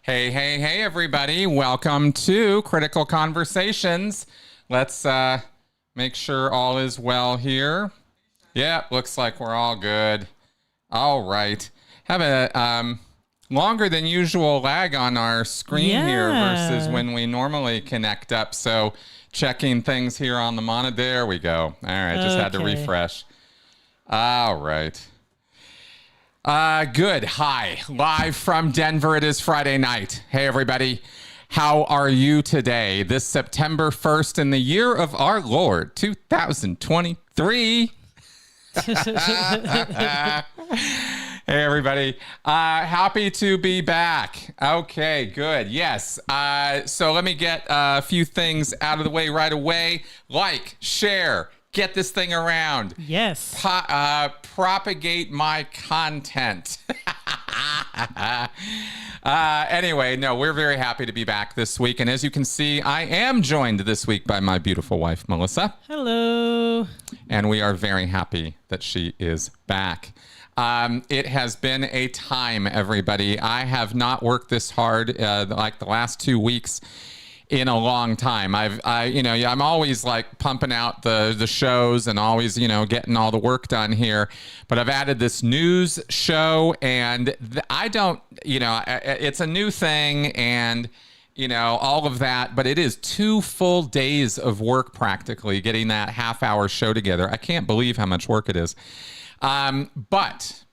Hey, hey, hey, everybody. Welcome to Critical Conversations. Let's make sure all is well here. Yeah, looks like we're all good. All right. Have a longer than usual lag on our screen here versus when we normally connect up. So checking things here on the monitor. There we go. All right, just had to refresh. All right. Good. Hi. Live from Denver. It is Friday night. Hey, everybody. How are you today? This September 1st in the year of our Lord, 2023. Hey, everybody. Happy to be back. Okay, good. Yes. So let me get a few things out of the way right away. Like, share, get this thing around. Yes. Propagate my content. Anyway, no, we're very happy to be back this week. And as you can see, I am joined this week by my beautiful wife, Melissa. Hello. And we are very happy that she is back. It has been a time, everybody. I have not worked this hard like the last 2 weeks in a long time. I'm always like pumping out the shows and always, getting all the work done here. But I've added this news show, and it's a new thing, and all of that. But it is 2 full days of work practically getting that half-hour show together. I can't believe how much work it is. But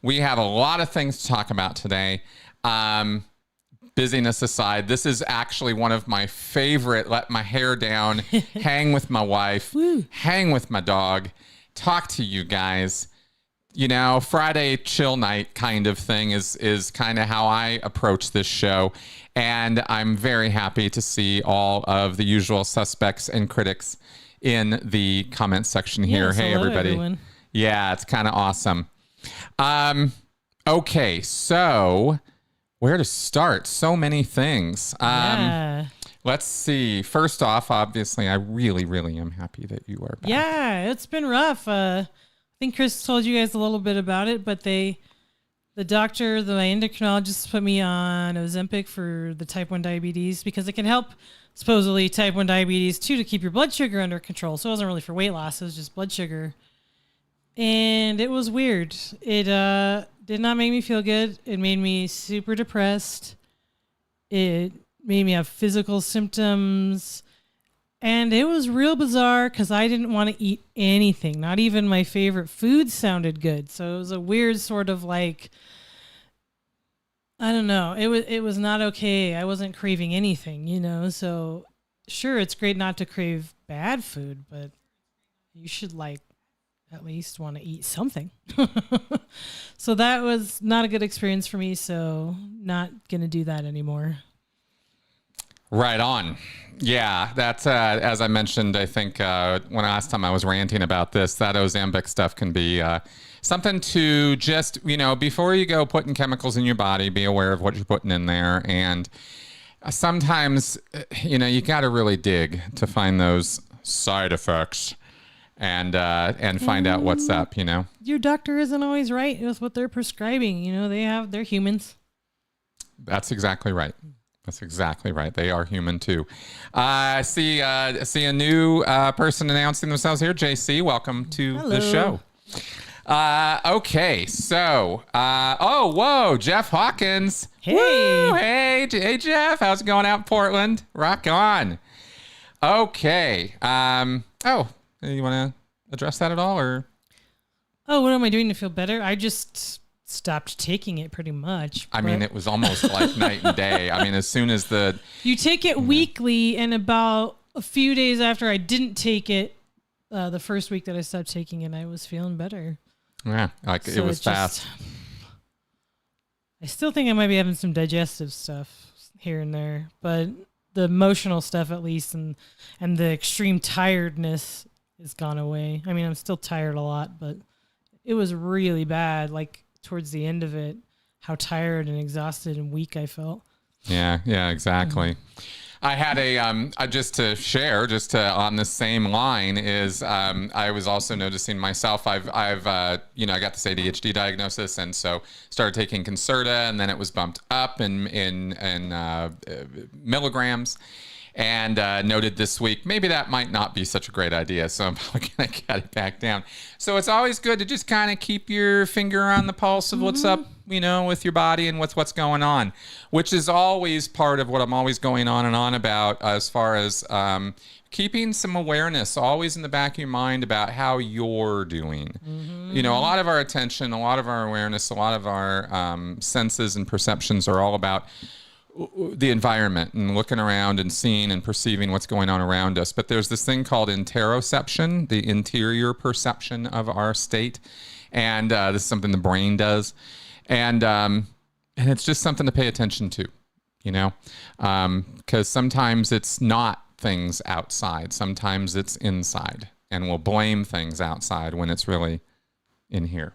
we have a lot of things to talk about today. Busyness aside, this is actually one of my favorite let my hair down, hang with my wife, hang with my dog, talk to you guys. Friday chill night kind of thing is kind of how I approach this show. And I'm very happy to see all of the usual suspects and critics in the comment section here. Yes, hey, hello, everybody. Everyone. Yeah, it's kind of awesome. Okay, so where to start? So many things. Let's see. First off, obviously, I really, really am happy that you are back. Yeah, it's been rough. I think Chris told you guys a little bit about it, but my endocrinologist put me on Ozempic for the type 1 diabetes because it can help, supposedly, type 1 diabetes too, to keep your blood sugar under control. So it wasn't really for weight loss. It was just blood sugar. And it was weird. It did not make me feel good. It made me super depressed. It made me have physical symptoms. And it was real bizarre because I didn't want to eat anything. Not even my favorite food sounded good. So it was a weird sort of like, I don't know. It was not okay. I wasn't craving anything, So sure, it's great not to crave bad food, but you should at least want to eat something. So that was not a good experience for me. So not going to do that anymore. Right on. Yeah, that's, as I mentioned, I think when last time I was ranting about this, that Ozempic stuff can be something to just, before you go putting chemicals in your body, be aware of what you're putting in there. And sometimes, you got to really dig to find those side effects. And find out what's up, Your doctor isn't always right with what they're prescribing. They're humans. That's exactly right. That's exactly right. They are human too. See a new person announcing themselves here. JC, welcome to the show. Okay, so whoa, Jeff Hawkins. Hey. Woo, hey, Jeff. How's it going out in Portland? Rock on. Okay. You want to address that at all, or? Oh, what am I doing to feel better? I just stopped taking it pretty much. I mean, it was almost like night and day. I mean, as soon as you take it weekly, and about a few days after I didn't take it, the first week that I stopped taking it, I was feeling better. Yeah, it was fast. I still think I might be having some digestive stuff here and there, but the emotional stuff at least, and the extreme tiredness has gone away. I mean, I'm still tired a lot, but it was really bad, like towards the end of it, how tired and exhausted and weak I felt. Yeah, exactly. I had just to share, on the same line is, I was also noticing myself. I got this ADHD diagnosis, and so started taking Concerta, and then it was bumped up in milligrams. And noted this week, maybe that might not be such a great idea, so I'm probably going to cut it back down. So it's always good to just kind of keep your finger on the pulse of what's up, with your body and with what's going on, which is always part of what I'm always going on and on about, as far as keeping some awareness always in the back of your mind about how you're doing. A lot of our attention, a lot of our awareness, a lot of our senses and perceptions are all about the environment and looking around and seeing and perceiving what's going on around us. But there's this thing called interoception, the interior perception of our state. And this is something the brain does. And it's just something to pay attention to, because sometimes it's not things outside. Sometimes it's inside, and we'll blame things outside when it's really in here,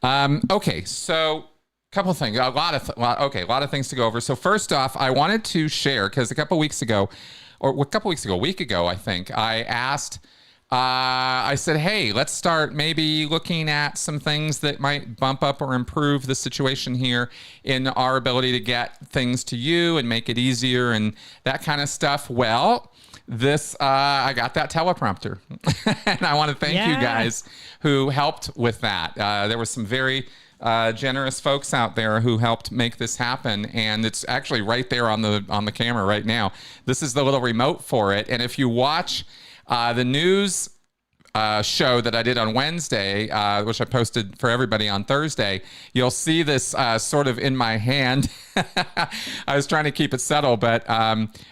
Okay, so couple of things, a lot of things to go over. So first off, I wanted to share, because a week ago, I think, I asked, I said, hey, let's start maybe looking at some things that might bump up or improve the situation here in our ability to get things to you and make it easier and that kind of stuff. Well, I got that teleprompter, and I want to thank you guys who helped with that. There were some very generous folks out there who helped make this happen, and it's actually right there on the camera right now. This is the little remote for it, and if you watch the news show that I did on Wednesday, which I posted for everybody on Thursday, you'll see this sort of in my hand. I was trying to keep it subtle, but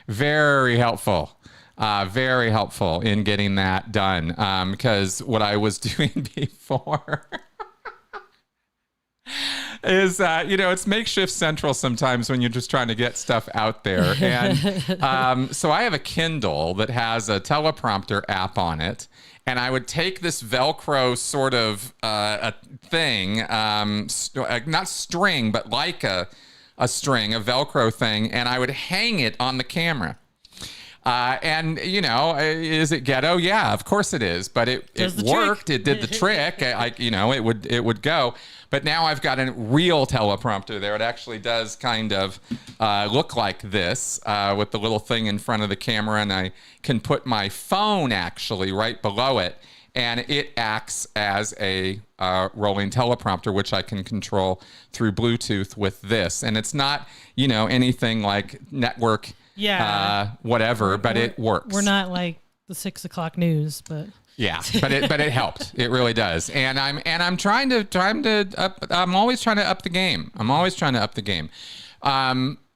very helpful. Very helpful in getting that done, because what I was doing before is, it's makeshift central sometimes when you're just trying to get stuff out there. And so I have a Kindle that has a teleprompter app on it. And I would take this Velcro sort of a thing, not string, but like a string, a Velcro thing, and I would hang it on the camera. Is it ghetto? Yeah, of course it is. But it worked. Trick. It did the trick. It would go. But now I've got a real teleprompter there. It actually does kind of look like this with the little thing in front of the camera, and I can put my phone actually right below it, and it acts as a rolling teleprompter, which I can control through Bluetooth with this. And it's not, anything like network. Whatever, but it works. We're not like the 6 o'clock news, but yeah, but it helped. It really does. And I'm always trying to up the game. And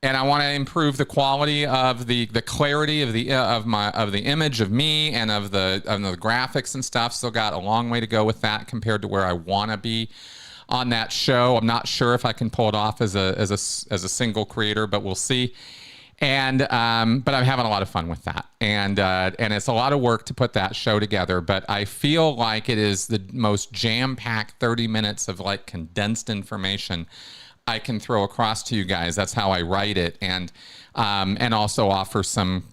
I want to improve the quality of the clarity of the image of me and of the graphics and stuff. Still got a long way to go with that compared to where I want to be on that show. I'm not sure if I can pull it off as a single creator, but we'll see. And but I'm having a lot of fun with that, and it's a lot of work to put that show together. But I feel like it is the most jam-packed 30 minutes of like condensed information I can throw across to you guys. That's how I write it, and also offer some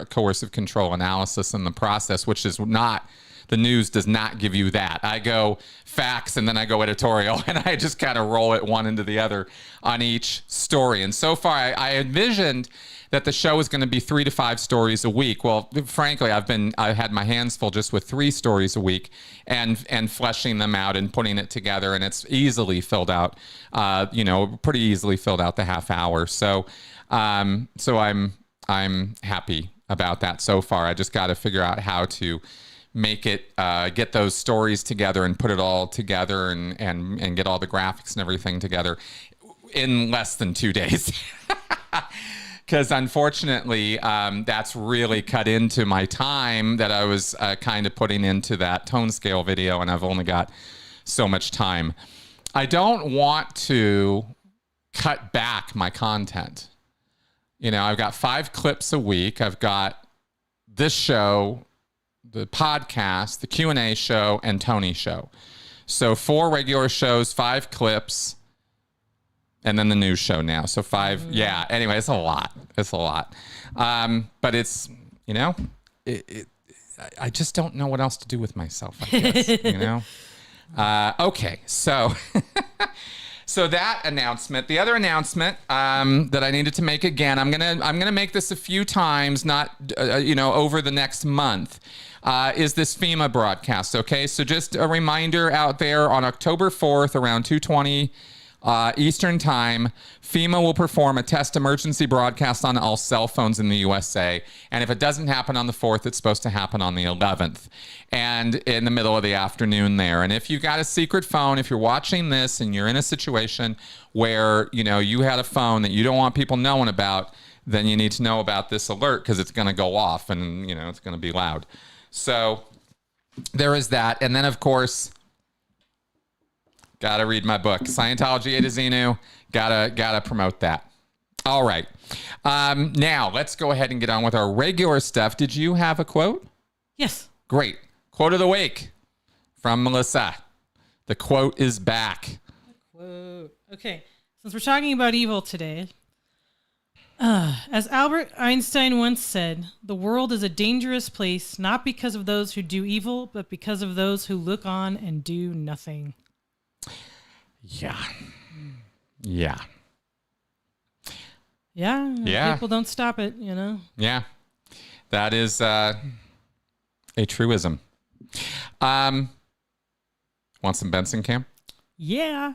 coercive control analysis in the process, which is not. The news does not give you that. I go facts and then I go editorial, and I just kind of roll it one into the other on each story. And so far, I envisioned that the show is going to be 3 to 5 stories a week. Well, frankly, I've had my hands full just with 3 stories a week and fleshing them out and putting it together, and it's easily filled out. Pretty easily filled out the half hour. So I'm happy about that so far. I just got to figure out how to make it, get those stories together and put it all together and get all the graphics and everything together in less than 2 days. Because unfortunately, that's really cut into my time that I was kind of putting into that tone scale video, and I've only got so much time. I don't want to cut back my content. I've got 5 clips a week. I've got this show, the podcast, the Q&A show, and Tony's show. So 4 regular shows, 5 clips, And then the news show now. So 5. Yeah. Anyway, it's a lot. It's a lot. But it's, I just don't know what else to do with myself, I guess, Okay. So, so that announcement, the other announcement that I needed to make again, I'm gonna make this a few times, not, over the next month, is this FEMA broadcast. Okay. So just a reminder out there on October 4th around 2:20 Eastern Time, FEMA will perform a test emergency broadcast on all cell phones in the USA. And if it doesn't happen on the 4th, it's supposed to happen on the 11th and in the middle of the afternoon there. And if you've got a secret phone, if you're watching this and you're in a situation where, you had a phone that you don't want people knowing about, then you need to know about this alert because it's going to go off and, it's going to be loud. So there is that. And then, of course, gotta read my book, Scientology A to Xenu. Gotta promote that. All right. Now let's go ahead and get on with our regular stuff. Did you have a quote? Yes. Great. Quote of the week from Melissa. The quote is back. Quote. Okay. Since we're talking about evil today, as Albert Einstein once said, the world is a dangerous place, not because of those who do evil, but because of those who look on and do nothing. Yeah. People don't stop it, Yeah. That is a truism. Want some Benson cam? Yeah.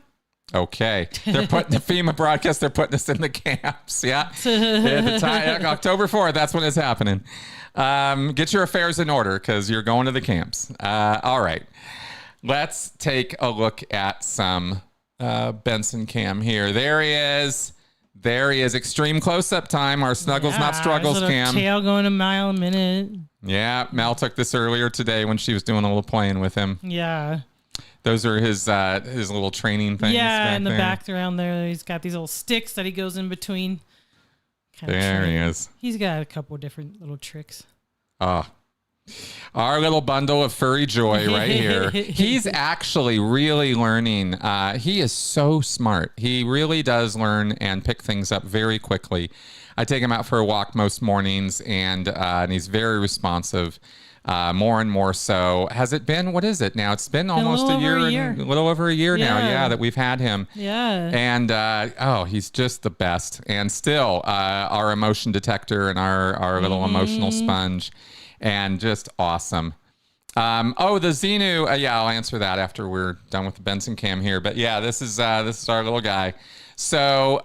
Okay. They're putting the FEMA broadcast, they're putting us in the camps. Yeah. At the time, October 4th, that's when it's happening. Get your affairs in order because you're going to the camps. All right. Let's take a look at some Benson cam here. There he is. Extreme close-up time. Our Snuggles, not Struggles cam. Tail going a mile a minute. Yeah. Mel took this earlier today when she was doing a little playing with him. Yeah. Those are his little training things. Yeah, in the background there, he's got these little sticks that he goes in between. There he is. He's got a couple different little tricks. Our little bundle of furry joy right here. He's actually really learning. He is so smart. He really does learn and pick things up very quickly. I take him out for a walk most mornings, and he's very responsive. More and more so. Has it been, what is it now? It's been almost a year. A little over a year now, that we've had him. Yeah. And, he's just the best. And still, our emotion detector and our little emotional sponge. And just awesome. The Xenu, I'll answer that after we're done with the Benson cam here. But yeah, this is our little guy. So,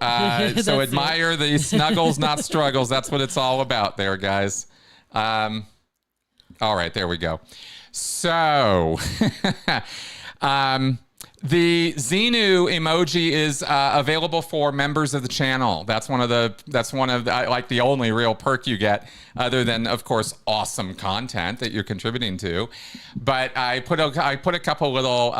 so admire the Snuggles, not Struggles. That's what it's all about there, guys. All right, there we go. So, the Xenu emoji is available for members of the channel. That's one of the only real perk you get, other than, of course, awesome content that you're contributing to. But I put a couple little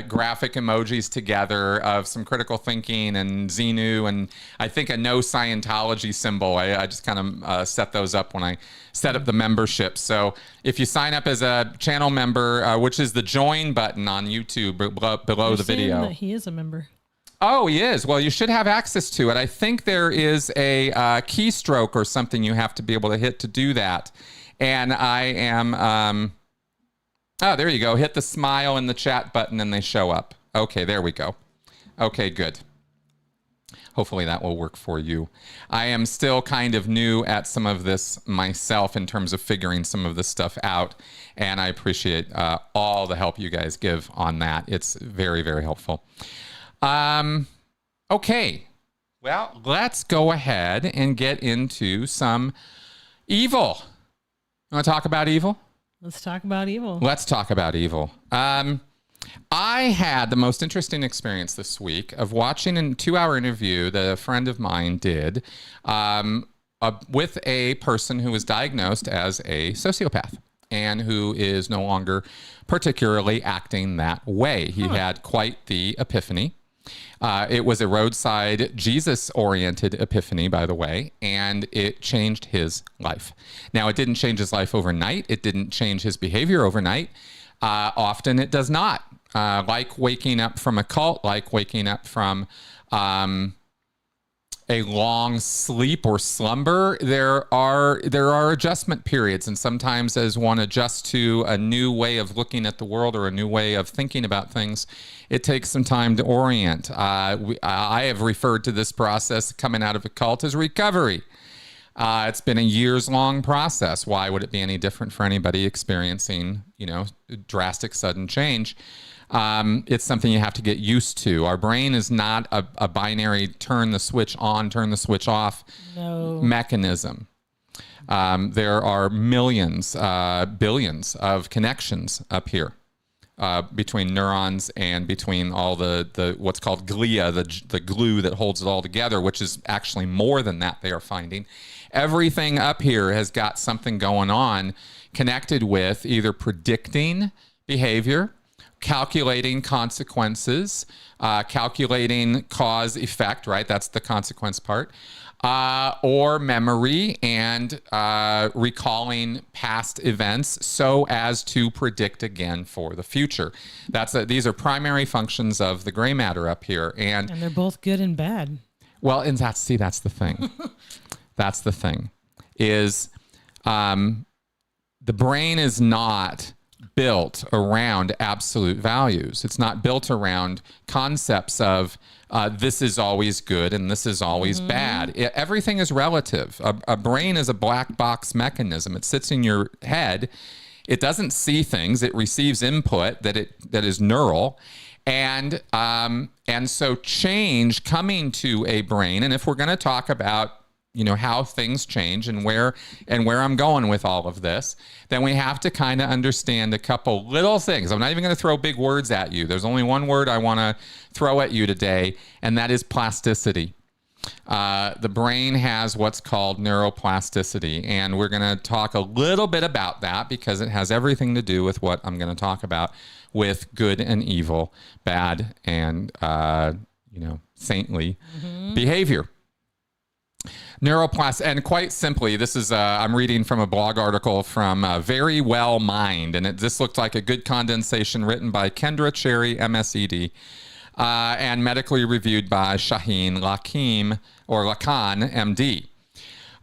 graphic emojis together of some critical thinking and Xenu, and I think a no Scientology symbol. I just kind of set those up when I set up the membership. So if you sign up as a channel member, which is the join button on YouTube below the video. That he is a member. Oh, he is. Well, you should have access to it. I think there is a keystroke or something you have to be able to hit to do that. And I am... there you go. Hit the smile in the chat button and they show up. Okay, there we go. Okay, good. Hopefully that will work for you. I am still kind of new at some of this myself in terms of figuring some of this stuff out. And I appreciate all the help you guys give on that. It's very, very helpful. Okay. Well, let's go ahead and get into some evil. You want to talk about evil? Let's talk about evil. Let's talk about evil. I had the most interesting experience this week of watching a 2-hour interview that a friend of mine did with a person who was diagnosed as a sociopath and who is no longer particularly acting that way. He had quite the epiphany. It was a roadside Jesus-oriented epiphany, by the way, and it changed his life. Now, it didn't change his life overnight. It didn't change his behavior overnight. Often it does not. Like waking up from a cult, like waking up from a long sleep or slumber, there are adjustment periods, and sometimes as one adjusts to a new way of looking at the world or a new way of thinking about things, it takes some time to orient. I have referred to this process coming out of a cult as recovery. It's been a years-long process. Why would it be any different for anybody experiencing, drastic sudden change? It's something you have to get used to. Our brain is not a binary turn the switch on, turn the switch off mechanism. There are millions, billions of connections up here between neurons and between all the what's called glia, the glue that holds it all together, which is actually more than that, they are finding. Everything up here has got something going on connected with either predicting behavior, calculating consequences, calculating cause effect, right? That's the consequence part, or memory and recalling past events so as to predict again for the future. These are primary functions of the gray matter up here. And they're both good and bad. Well, and that's the thing. That's the thing is the brain is not built around absolute values. It's not built around concepts of this is always good and this is always bad. Everything is relative. A brain is a black box mechanism. It sits in your head. It doesn't see things. It receives input that is neural. And so change coming to a brain, and if we're going to talk about how things change and where I'm going with all of this, then we have to kind of understand a couple little things. I'm not even going to throw big words at you. There's only one word I want to throw at you today, and that is plasticity. The brain has what's called neuroplasticity, and we're going to talk a little bit about that because it has everything to do with what I'm going to talk about with good and evil, bad and saintly behavior. And quite simply, this is I'm reading from a blog article from Very Well Mind, and this looked like a good condensation written by Kendra Cherry, MSED, and medically reviewed by Shaheen Lakim or Lakan, MD.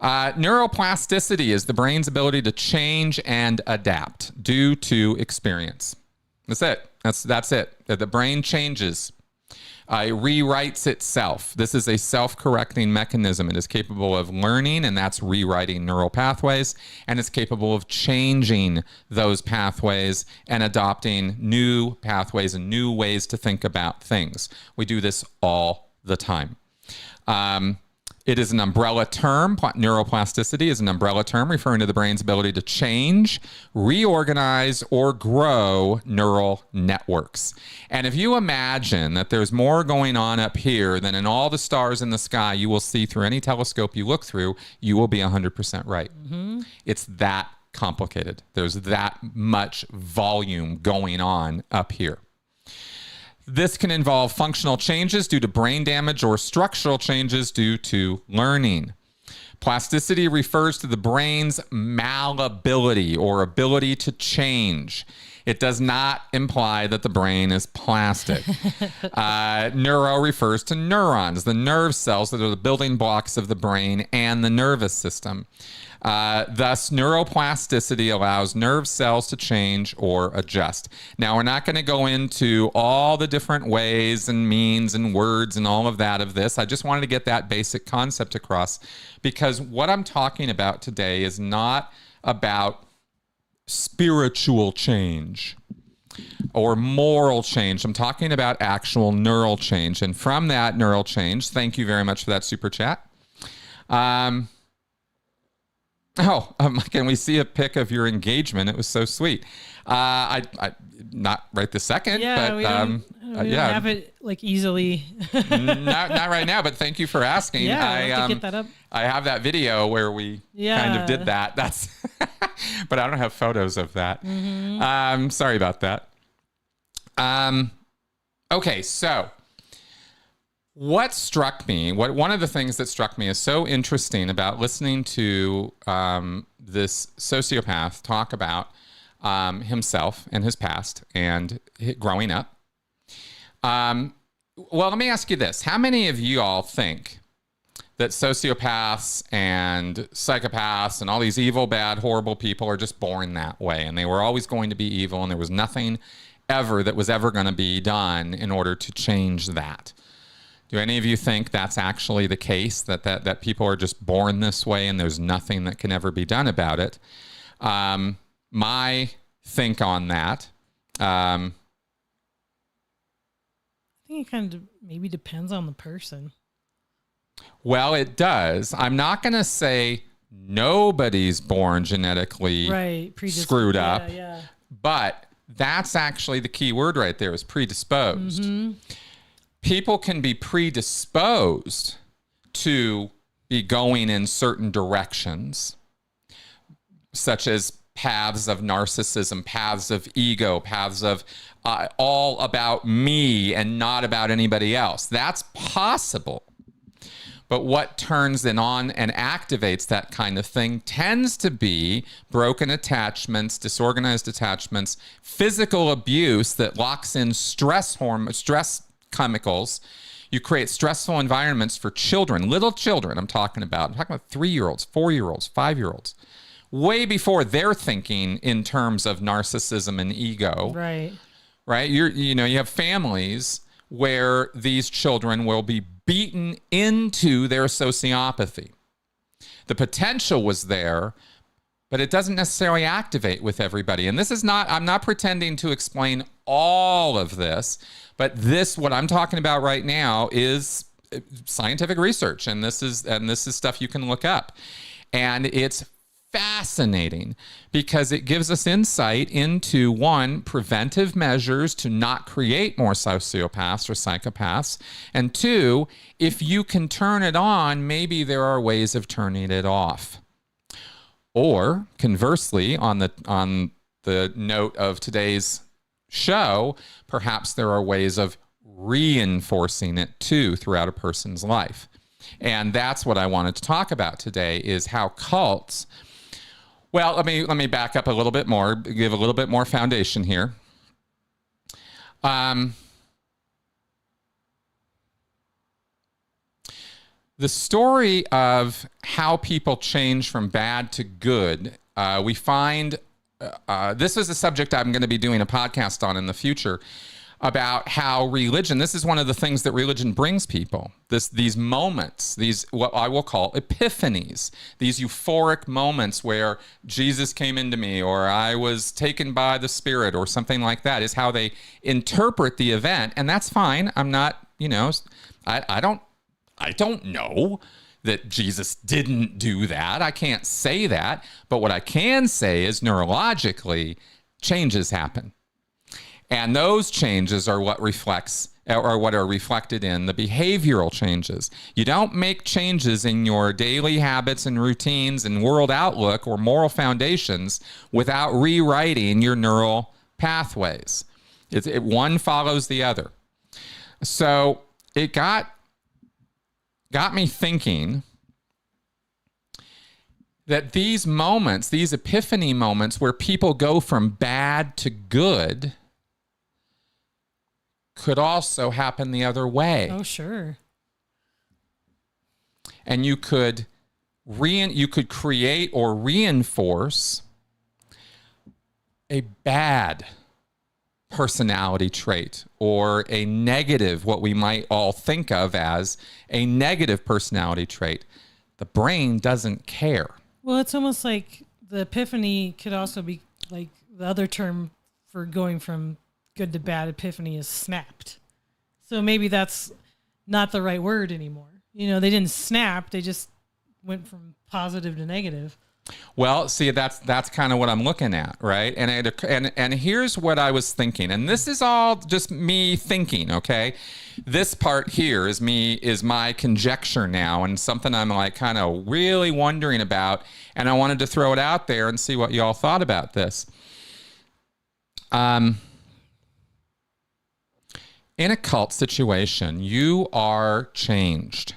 Neuroplasticity is the brain's ability to change and adapt due to experience. That's it. That's it. The brain changes. It rewrites itself. This is a self-correcting mechanism. It is capable of learning, and that's rewriting neural pathways, and it's capable of changing those pathways and adopting new pathways and new ways to think about things. We do this all the time. It is an umbrella term. Neuroplasticity is an umbrella term referring to the brain's ability to change, reorganize, or grow neural networks. And if you imagine that there's more going on up here than in all the stars in the sky you will see through any telescope you look through, you will be 100% right. It's that complicated. There's that much volume going on up here. This can involve functional changes due to brain damage or structural changes due to learning. Plasticity refers to the brain's malleability or ability to change. It does not imply that the brain is plastic. Neuro refers to neurons, the nerve cells that are the building blocks of the brain and the nervous system. Thus, neuroplasticity allows nerve cells to change or adjust. Now, we're not going to go into all the different ways and means and words and all of that of this. I just wanted to get that basic concept across because what I'm talking about today is not about spiritual change or moral change. I'm talking about actual neural change. And from that neural change, thank you very much for that super chat. Can we see a pic of your engagement? It was so sweet. I not right this second, but we don't have it like easily. not right now, but thank you for asking. Yeah, I have to get that up. I have that video where we kind of did that. That's, but I don't have photos of that. Sorry about that. Okay, so. What struck me, one of the things that struck me is so interesting about listening to this sociopath talk about himself and his past and growing up. Well, let me ask you this. How many of you all think that sociopaths and psychopaths and all these evil, bad, horrible people are just born that way, and they were always going to be evil, and there was nothing ever that was ever going to be done in order to change that. Do any of you think that's actually the case, that people are just born this way and there's nothing that can ever be done about it? My think on that, I think it kind of maybe depends on the person. well, it does. I'm not going to say nobody's born genetically screwed up, but that's actually the key word right there, is predisposed. Mm-hmm. People can be predisposed to be going in certain directions, such as paths of narcissism, paths of ego, paths of all about me and not about anybody else. That's possible. But what turns it on and activates that kind of thing tends to be broken attachments, disorganized attachments, physical abuse that locks in stress chemicals. You create stressful environments for children, little children. I'm talking about 3-year-olds, 4-year-olds, 5-year-olds, way before they're thinking in terms of narcissism and ego. Right. You have families where these children will be beaten into their sociopathy. The potential was there, but it doesn't necessarily activate with everybody. And this is not, I'm not pretending to explain all of this, but what I'm talking about right now is scientific research. And this is stuff you can look up. And it's fascinating because it gives us insight into, one, preventive measures to not create more sociopaths or psychopaths, and two, if you can turn it on, maybe there are ways of turning it off. Or conversely, on the note of today's show, perhaps there are ways of reinforcing it too throughout a person's life. And that's what I wanted to talk about today, is how cults. Well, let me back up a little bit more, give a little bit more foundation here. The story of how people change from bad to good, we find, this is a subject I'm going to be doing a podcast on in the future, about how religion, this is one of the things that religion brings people, these moments, these what I will call epiphanies, these euphoric moments where Jesus came into me, or I was taken by the Spirit, or something like that, is how they interpret the event. And that's fine. I'm not, I don't know that Jesus didn't do that. I can't say that. But what I can say is neurologically, changes happen. And those changes are what are reflected in the behavioral changes. You don't make changes in your daily habits and routines and world outlook or moral foundations without rewriting your neural pathways. One follows the other. So it got me thinking that these moments, these epiphany moments where people go from bad to good, could also happen the other way. Oh, sure. And you could create or reinforce a bad personality trait, or a negative, what we might all think of as a negative personality trait. The brain doesn't care. Well, it's almost like the epiphany could also be like the other term for going from good to bad. Epiphany is snapped. So maybe that's not the right word anymore. They didn't snap. They just went from positive to negative. Well, see, that's kind of what I'm looking at, right? And here's what I was thinking, and this is all just me thinking, okay? This part here is my conjecture now, and something I'm like kind of really wondering about, and I wanted to throw it out there and see what y'all thought about this. In a cult situation, you are changed.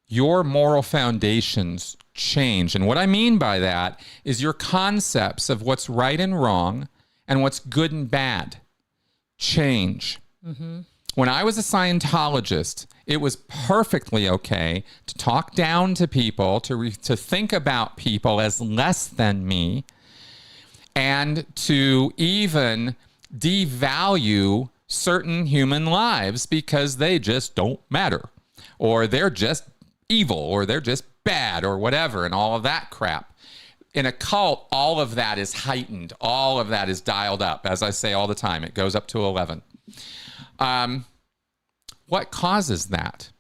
Your moral foundations change. And what I mean by that is your concepts of what's right and wrong and what's good and bad change. Mm-hmm. When I was a Scientologist, it was perfectly okay to talk down to people, to think about people as less than me, and to even devalue certain human lives because they just don't matter, or they're just evil, or they're just bad, or whatever, and all of that crap. In a cult, all of that is heightened. All of that is dialed up. As I say all the time, it goes up to 11. What causes that?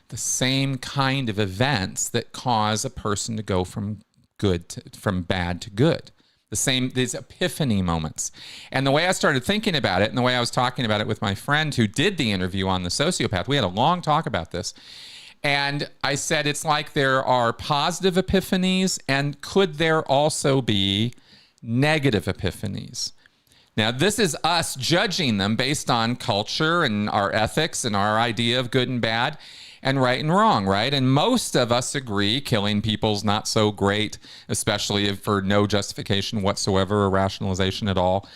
The same kind of events that cause a person to go from bad to good. These epiphany moments. And the way I started thinking about it, and the way I was talking about it with my friend who did the interview on the Sociopath, we had a long talk about this. And I said, it's like there are positive epiphanies, and could there also be negative epiphanies? Now, this is us judging them based on culture and our ethics and our idea of good and bad and right and wrong, right? And most of us agree killing people's not so great, especially for no justification whatsoever or rationalization at all.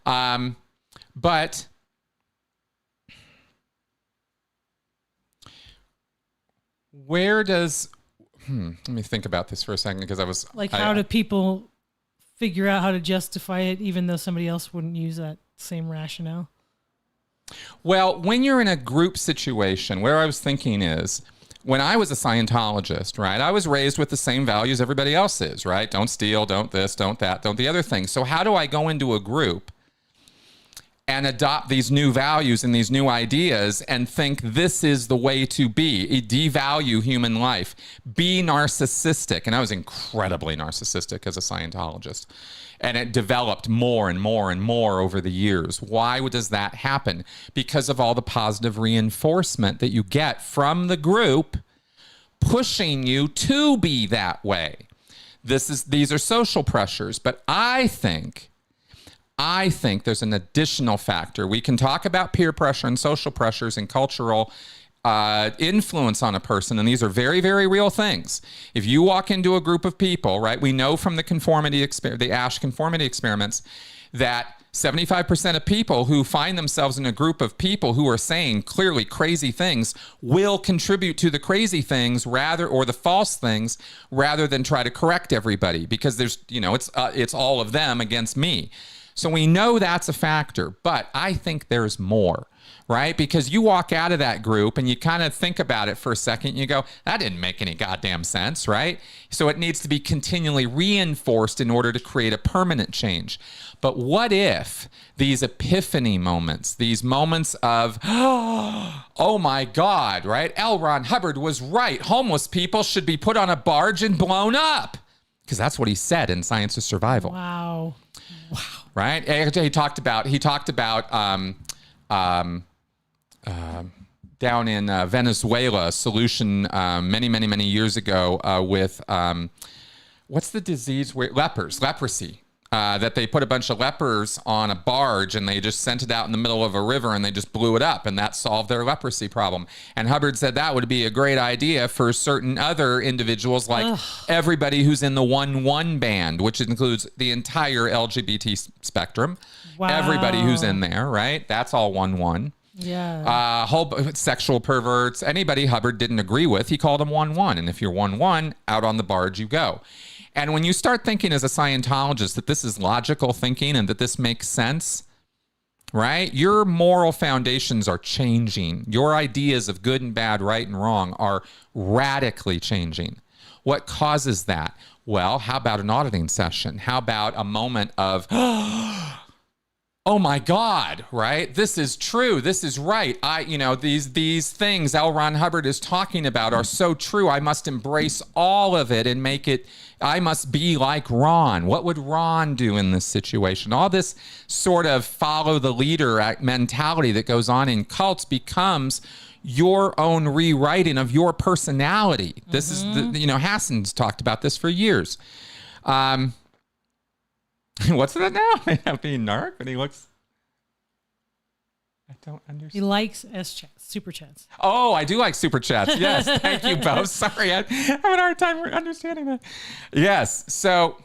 But where does... let me think about this for a second, because I was... how do people figure out how to justify it even though somebody else wouldn't use that same rationale? Well, when you're in a group situation, where I was thinking is, when I was a Scientologist, right, I was raised with the same values everybody else is, right? Don't steal, don't this, don't that, don't the other thing. So how do I go into a group and adopt these new values and these new ideas and think this is the way to be, devalue human life, be narcissistic? And I was incredibly narcissistic as a Scientologist. And it developed more and more and more over the years. Why does that happen? Because of all the positive reinforcement that you get from the group pushing you to be that way. These are social pressures, but I think there's an additional factor. We can talk about peer pressure and social pressures and cultural influence on a person, and these are very, very real things. If you walk into a group of people, right, we know from the Ash conformity experiments that 75% of people who find themselves in a group of people who are saying clearly crazy things will contribute to the crazy things or the false things rather than try to correct everybody, because there's, it's all of them against me. So we know that's a factor, but I think there's more, right? Because you walk out of that group and you kind of think about it for a second, and you go, that didn't make any goddamn sense, right? So it needs to be continually reinforced in order to create a permanent change. But what if these epiphany moments, these moments of, oh my God, right? L. Ron Hubbard was right. Homeless people should be put on a barge and blown up. Because that's what he said in Science of Survival. Wow. Right? He talked about down in Venezuela, a solution many years ago with what's the disease? Leprosy. That they put a bunch of lepers on a barge and they just sent it out in the middle of a river and they just blew it up, and that solved their leprosy problem. And Hubbard said that would be a great idea for certain other individuals, like everybody who's in the 1-1 band, which includes the entire LGBT spectrum. Wow. Everybody who's in there, right? That's all 1-1. Yeah. Whole sexual perverts, anybody Hubbard didn't agree with, he called them 1-1. And if you're 1-1, out on the barge you go. And when you start thinking as a Scientologist that this is logical thinking and that this makes sense, right? Your moral foundations are changing. Your ideas of good and bad, right and wrong are radically changing. What causes that? Well, how about an auditing session? How about a moment of, oh my God, right? This is true. This is right. These things L. Ron Hubbard is talking about are so true. I must embrace all of it and make it, I must be like Ron. What would Ron do in this situation? All this sort of follow the leader mentality that goes on in cults becomes your own rewriting of your personality. This is, Hassan's talked about this for years. What's that now? Being narc when he looks... I don't understand. He likes super chats. Oh, I do like super chats. Yes, thank you both. Sorry, I have a hard time understanding that. Yes, so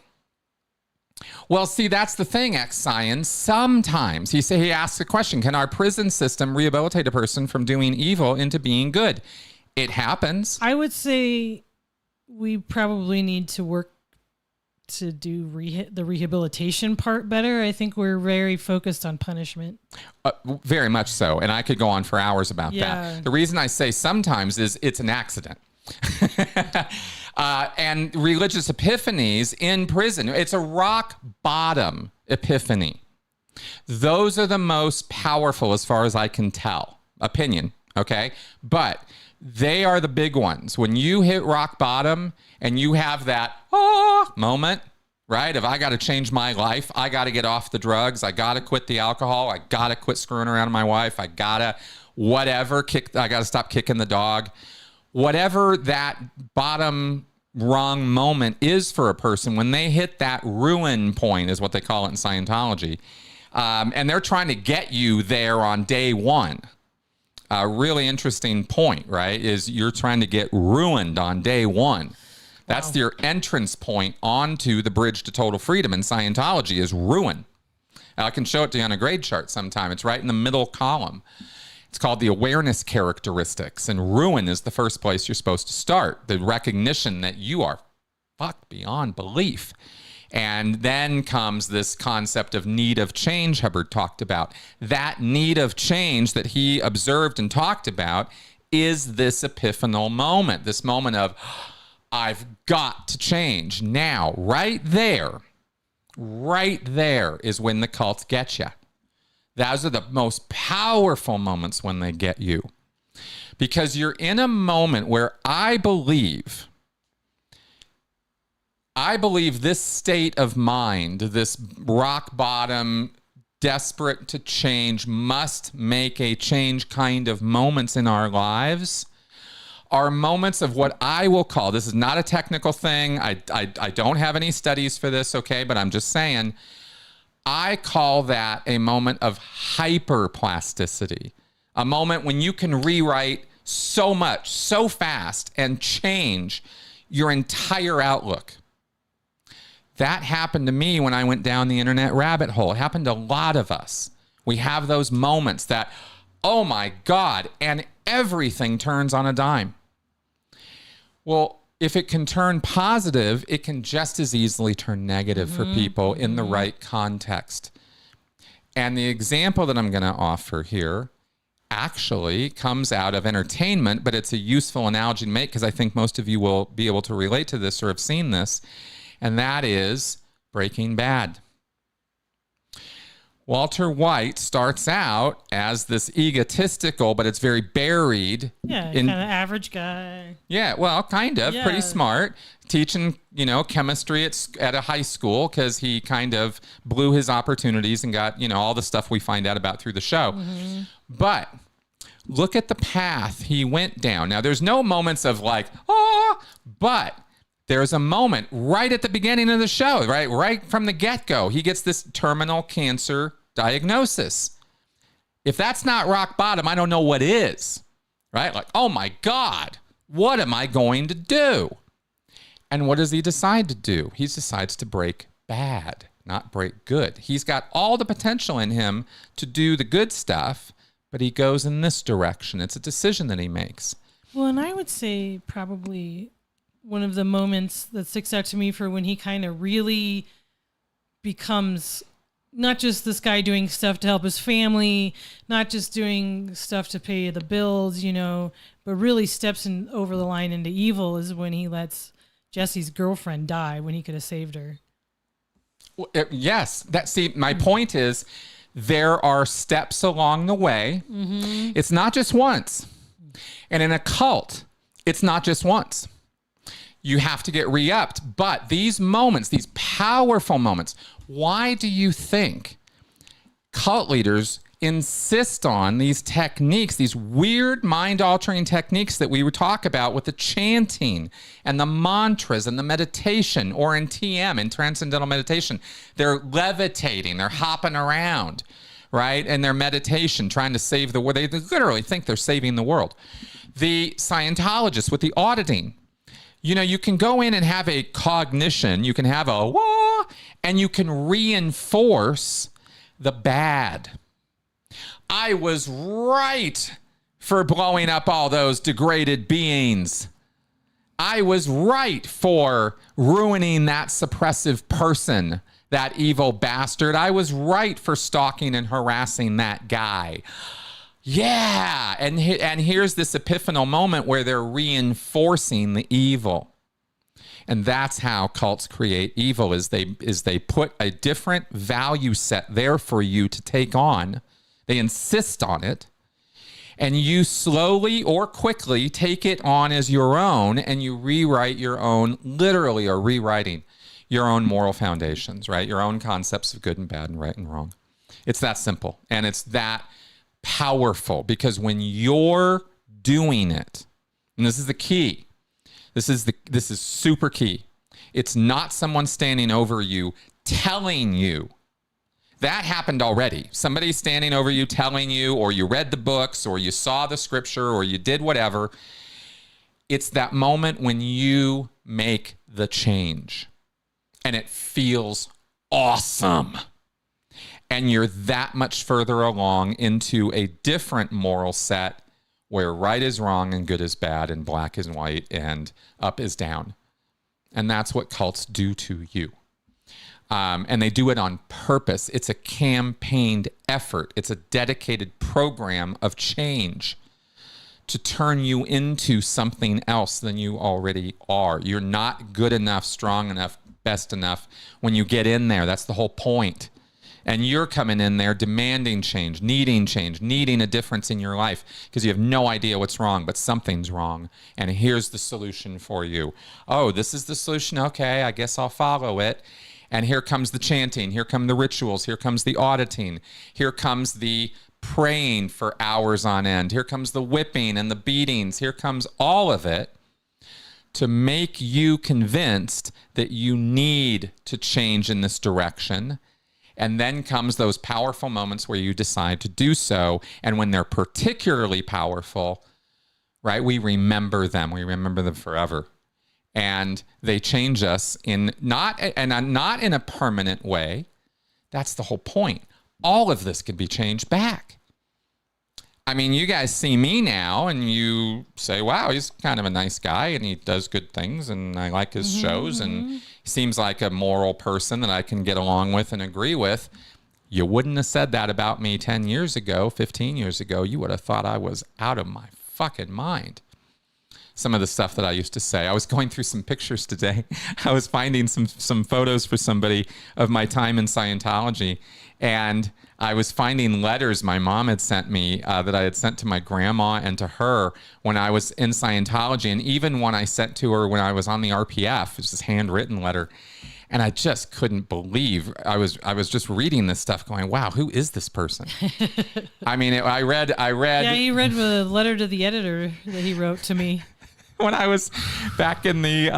Well, see, that's the thing, X-Science. Sometimes he asks a question, can our prison system rehabilitate a person from doing evil into being good? It happens. I would say we probably need to work to do the rehabilitation part better. I think we're very focused on punishment. Very much so. And I could go on for hours about that. The reason I say sometimes is it's an accident. And religious epiphanies in prison, it's a rock bottom epiphany. Those are the most powerful as far as I can tell. Opinion, okay? But they are the big ones. When you hit rock bottom and you have that moment, right? If I got to change my life, I got to get off the drugs, I got to quit the alcohol, I got to quit screwing around with my wife, I got to whatever, I got to stop kicking the dog. Whatever that bottom wrong moment is for a person, when they hit that ruin point is what they call it in Scientology. And they're trying to get you there on day one. A really interesting point, right? Is you're trying to get ruined on day one. That's your entrance point onto the bridge to total freedom in Scientology is ruin. I can show it to you on a grade chart sometime. It's right in the middle column. It's called the awareness characteristics, and ruin is the first place you're supposed to start. The recognition that you are fucked beyond belief. And then comes this concept of need of change Hubbard talked about. That need of change that he observed and talked about is this epiphanal moment, this moment of, I've got to change. Now, right there is when the cults get you. Those are the most powerful moments when they get you. Because you're in a moment where I believe this state of mind, this rock bottom, desperate to change, must make a change kind of moments in our lives are moments of what I will call, this is not a technical thing, I don't have any studies for this, okay, but I'm just saying, I call that a moment of hyperplasticity, a moment when you can rewrite so much, so fast, and change your entire outlook. That happened to me when I went down the internet rabbit hole. It happened to a lot of us. We have those moments that, oh my God, and everything turns on a dime. Well, if it can turn positive, it can just as easily turn negative for people in the right context. And the example that I'm going to offer here actually comes out of entertainment, but it's a useful analogy to make because I think most of you will be able to relate to this or have seen this, and that is Breaking Bad. Walter White starts out as this egotistical, but it's very buried. Yeah, kind of average guy. Yeah, well, kind of. Yeah. Pretty smart. Teaching, chemistry at a high school because he kind of blew his opportunities and got, all the stuff we find out about through the show. Mm-hmm. But look at the path he went down. Now, there's no moments of like, but there's a moment right at the beginning of the show, right from the get-go. He gets this terminal cancer diagnosis. If that's not rock bottom, I don't know what is, right? Like, oh my God, what am I going to do? And what does he decide to do? He decides to break bad, not break good. He's got all the potential in him to do the good stuff, but he goes in this direction. It's a decision that he makes. Well, and I would say probably one of the moments that sticks out to me for when he kind of really becomes not just this guy doing stuff to help his family, not just doing stuff to pay the bills, but really steps over the line into evil is when he lets Jesse's girlfriend die when he could have saved her. Well, yes. My point is there are steps along the way. Mm-hmm. It's not just once. And in a cult, it's not just once. You have to get re-upped. But these moments, these powerful moments, why do you think cult leaders insist on these techniques, these weird mind-altering techniques that we would talk about with the chanting and the mantras and the meditation, or in TM, in Transcendental Meditation? They're levitating, they're hopping around, right? And their meditation, trying to save the world. They literally think they're saving the world. The Scientologists with the auditing, You can go in and have a cognition, you can have a wah, and you can reinforce the bad. I was right for blowing up all those degraded beings. I was right for ruining that suppressive person, that evil bastard. I was right for stalking and harassing that guy. Yeah, and here's this epiphanal moment where they're reinforcing the evil. And that's how cults create evil, is they put a different value set there for you to take on. They insist on it. And you slowly or quickly take it on as your own, and you rewrite your own, literally are rewriting your own moral foundations, right? Your own concepts of good and bad and right and wrong. It's that simple. And it's that powerful, because when you're doing it, and this is the key, this is super key. It's not someone standing over you telling you. That happened already. Somebody standing over you telling you, or you read the books, or you saw the scripture, or you did whatever. It's that moment when you make the change and it feels awesome. And you're that much further along into a different moral set where right is wrong and good is bad and black is white and up is down. And that's what cults do to you. And they do it on purpose. It's a campaigned effort. It's a dedicated program of change to turn you into something else than you already are. You're not good enough, strong enough, best enough when you get in there. That's the whole point. And you're coming in there demanding change, needing a difference in your life because you have no idea what's wrong, but something's wrong. And here's the solution for you. Oh, this is the solution? Okay, I guess I'll follow it. And here comes the chanting. Here come the rituals. Here comes the auditing. Here comes the praying for hours on end. Here comes the whipping and the beatings. Here comes all of it to make you convinced that you need to change in this direction. And then comes those powerful moments where you decide to do so. And when they're particularly powerful, right, we remember them. We remember them forever. And they change us not in a permanent way. That's the whole point. All of this can be changed back. I mean, you guys see me now and you say, wow, he's kind of a nice guy and he does good things and I like his shows and he seems like a moral person that I can get along with and agree with. You wouldn't have said that about me 10 years ago, 15 years ago. You would have thought I was out of my fucking mind. Some of the stuff that I used to say. I was going through some pictures today. I was finding some photos for somebody of my time in Scientology. And I was finding letters my mom had sent me that I had sent to my grandma and to her when I was in Scientology. And even when I sent to her when I was on the RPF, it was this handwritten letter. And I just couldn't believe, I was just reading this stuff going, wow, who is this person? I mean, I read. Yeah, you read the letter to the editor that he wrote to me. When I was back in the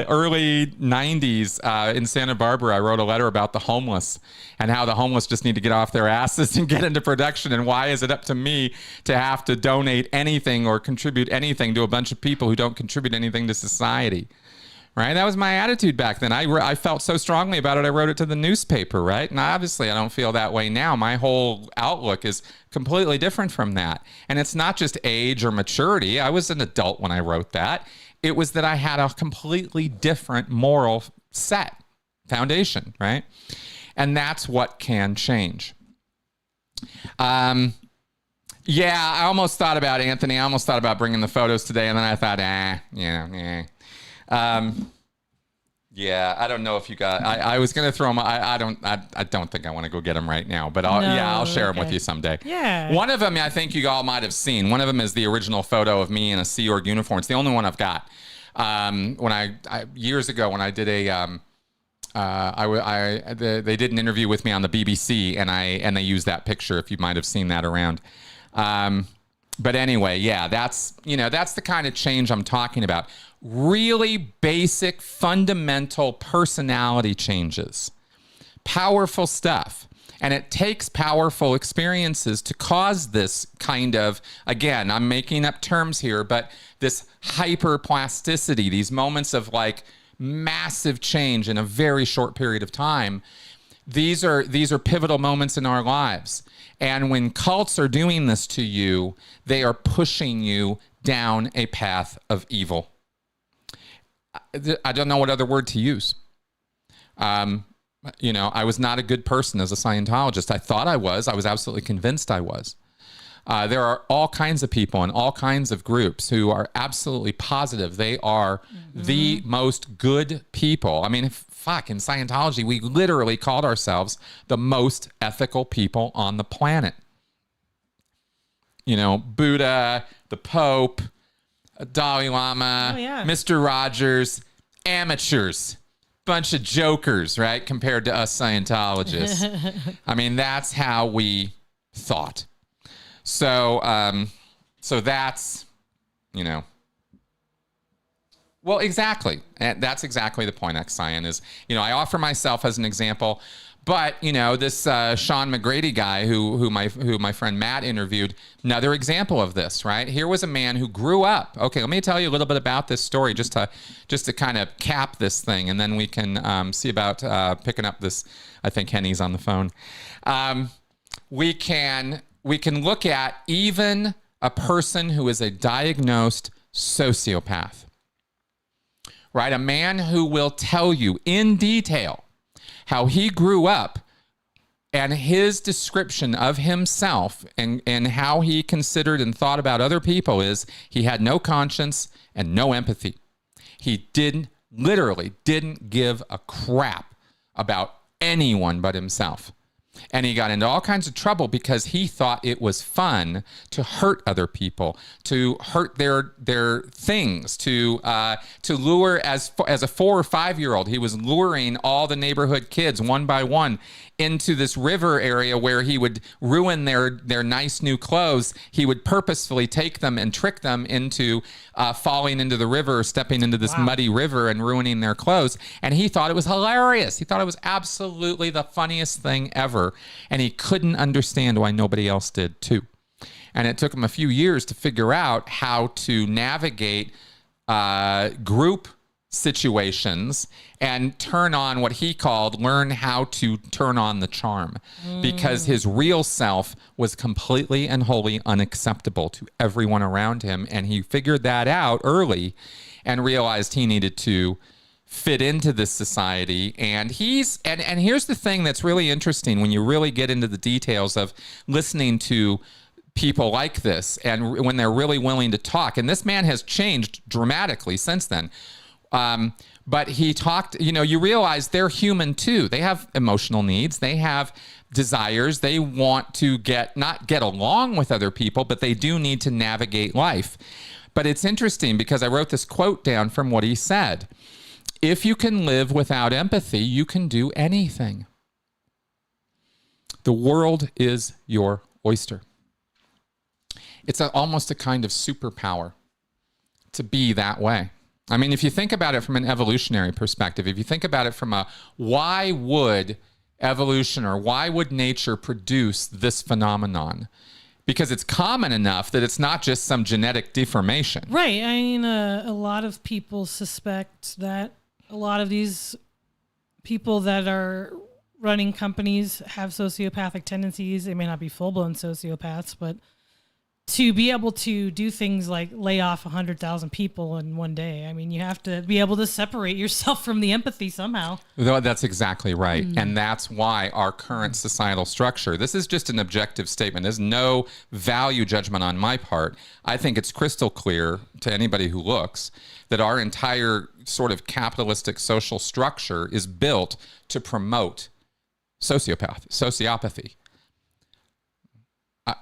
early 90s in Santa Barbara, I wrote a letter about the homeless and how the homeless just need to get off their asses and get into production. And why is it up to me to have to donate anything or contribute anything to a bunch of people who don't contribute anything to society? Right? That was my attitude back then. I felt so strongly about it, I wrote it to the newspaper, right? And obviously I don't feel that way now. My whole outlook is completely different from that. And it's not just age or maturity. I was an adult when I wrote that. It was that I had a completely different moral foundation, right? And that's what can change. Yeah, I almost thought about Anthony. I almost thought about bringing the photos today. And then I thought, yeah, I don't know if you got. I was gonna throw them. I don't think I want to go get them right now. But I'll share them with you someday. Yeah. One of them I think you all might have seen. One of them is the original photo of me in a Sea Org uniform. It's the only one I've got. When I years ago when I did they did an interview with me on the BBC and they used that picture. If you might have seen that around. But anyway, yeah, that's the kind of change I'm talking about. Really basic, fundamental personality changes. Powerful stuff. And it takes powerful experiences to cause this kind of, again, I'm making up terms here, but this hyperplasticity, these moments of like massive change in a very short period of time. These are pivotal moments in our lives. And when cults are doing this to you, they are pushing you down a path of evil. I don't know what other word to use. I was not a good person as a Scientologist. I thought I was. I was absolutely convinced I was. There are all kinds of people and all kinds of groups who are absolutely positive they are the most good people. I mean, in Scientology, we literally called ourselves the most ethical people on the planet. Buddha, the Pope, Dalai Lama, Mr. Rogers, amateurs. Bunch of jokers, right? Compared to us Scientologists. I mean, that's how we thought. So that's, well, exactly. And that's exactly the point, X-Scion is, I offer myself as an example, but, this Sean McGrady guy who my friend Matt interviewed, another example of this, right? Here was a man who grew up. Okay, let me tell you a little bit about this story just to kind of cap this thing, and then we can see about picking up this. I think Henny's on the phone. We can look at even a person who is a diagnosed sociopath, right? A man who will tell you in detail how he grew up and his description of himself and how he considered and thought about other people is he had no conscience and no empathy. He literally didn't give a crap about anyone but himself. And he got into all kinds of trouble because he thought it was fun to hurt other people, to hurt their things, to lure as a 4 or 5 year old. He was luring all the neighborhood kids one by one into this river area where he would ruin their nice new clothes. He would purposefully take them and trick them into falling into the river, stepping into this muddy river and ruining their clothes. And he thought it was hilarious. He thought it was absolutely the funniest thing ever. And he couldn't understand why nobody else did too. And it took him a few years to figure out how to navigate group situations and turn on what he called learn how to turn on the charm, because his real self was completely and wholly unacceptable to everyone around him. And he figured that out early and realized he needed to fit into this society. And and here's the thing that's really interesting when you really get into the details of listening to people like this and when they're really willing to talk. And this man has changed dramatically since then. But he talked, you realize they're human too. They have emotional needs. They have desires. They want to not get along with other people, but they do need to navigate life. But it's interesting because I wrote this quote down from what he said. If you can live without empathy, you can do anything. The world is your oyster. It's almost a kind of superpower to be that way. I mean, if you think about it from an evolutionary perspective, if you think about it from why would evolution or why would nature produce this phenomenon? Because it's common enough that it's not just some genetic deformation. Right. I mean, a lot of people suspect that a lot of these people that are running companies have sociopathic tendencies. They may not be full-blown sociopaths, but to be able to do things like lay off 100,000 people in one day, I mean, you have to be able to separate yourself from the empathy somehow. That's exactly right. And that's why our current societal structure, this is just an objective statement. There's no value judgment on my part. I think it's crystal clear to anybody who looks that our entire sort of capitalistic social structure is built to promote sociopathy.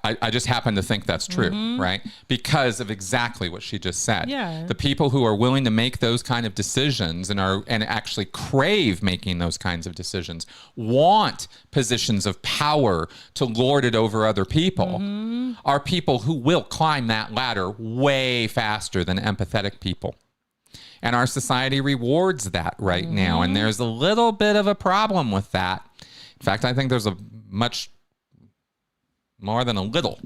I just happen to think that's true, right? Because of exactly what she just said. Yeah. The people who are willing to make those kind of decisions and actually crave making those kinds of decisions, want positions of power to lord it over other people, are people who will climb that ladder way faster than empathetic people. And our society rewards that right now. And there's a little bit of a problem with that. In fact, I think there's a much more than a little.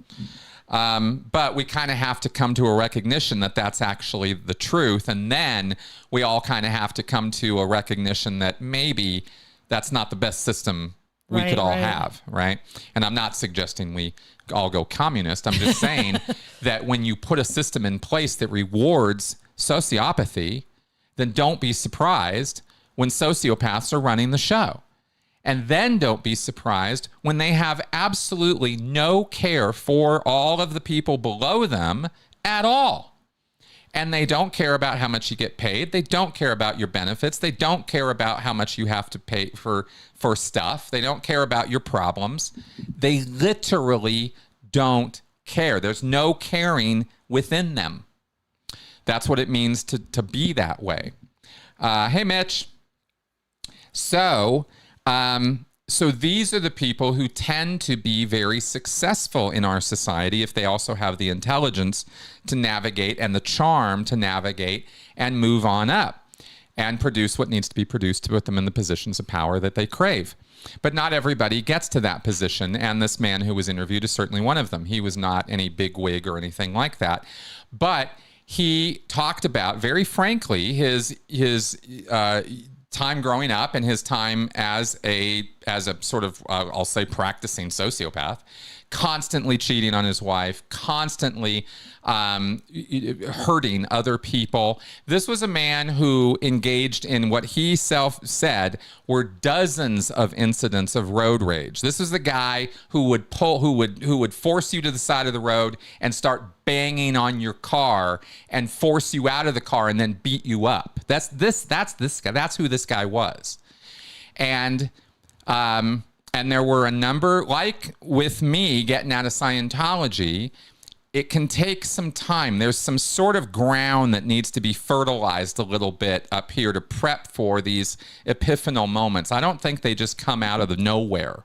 But we kind of have to come to a recognition that that's actually the truth. And then we all kind of have to come to a recognition that maybe that's not the best system we could all have, right? And I'm not suggesting we all go communist. I'm just saying that when you put a system in place that rewards sociopathy, then don't be surprised when sociopaths are running the show. And then don't be surprised when they have absolutely no care for all of the people below them at all. And they don't care about how much you get paid. They don't care about your benefits. They don't care about how much you have to pay for stuff. They don't care about your problems. They literally don't care. There's no caring within them. That's what it means to be that way. Hey, Mitch. So these are the people who tend to be very successful in our society if they also have the intelligence to navigate and the charm to navigate and move on up and produce what needs to be produced to put them in the positions of power that they crave. But not everybody gets to that position, and this man who was interviewed is certainly one of them. He was not any big wig or anything like that, but he talked about very frankly his time growing up and his time as a sort of, I'll say, practicing sociopath, constantly cheating on his wife, constantly hurting other people. This was a man who engaged in what he said were dozens of incidents of road rage. This is the guy who would force you to the side of the road and start banging on your car and force you out of the car and then beat you up. That's this guy. That's who this guy was. And there were a number, like with me getting out of Scientology, it can take some time. There's some sort of ground that needs to be fertilized a little bit up here to prep for these epiphanal moments. I don't think they just come out of the nowhere.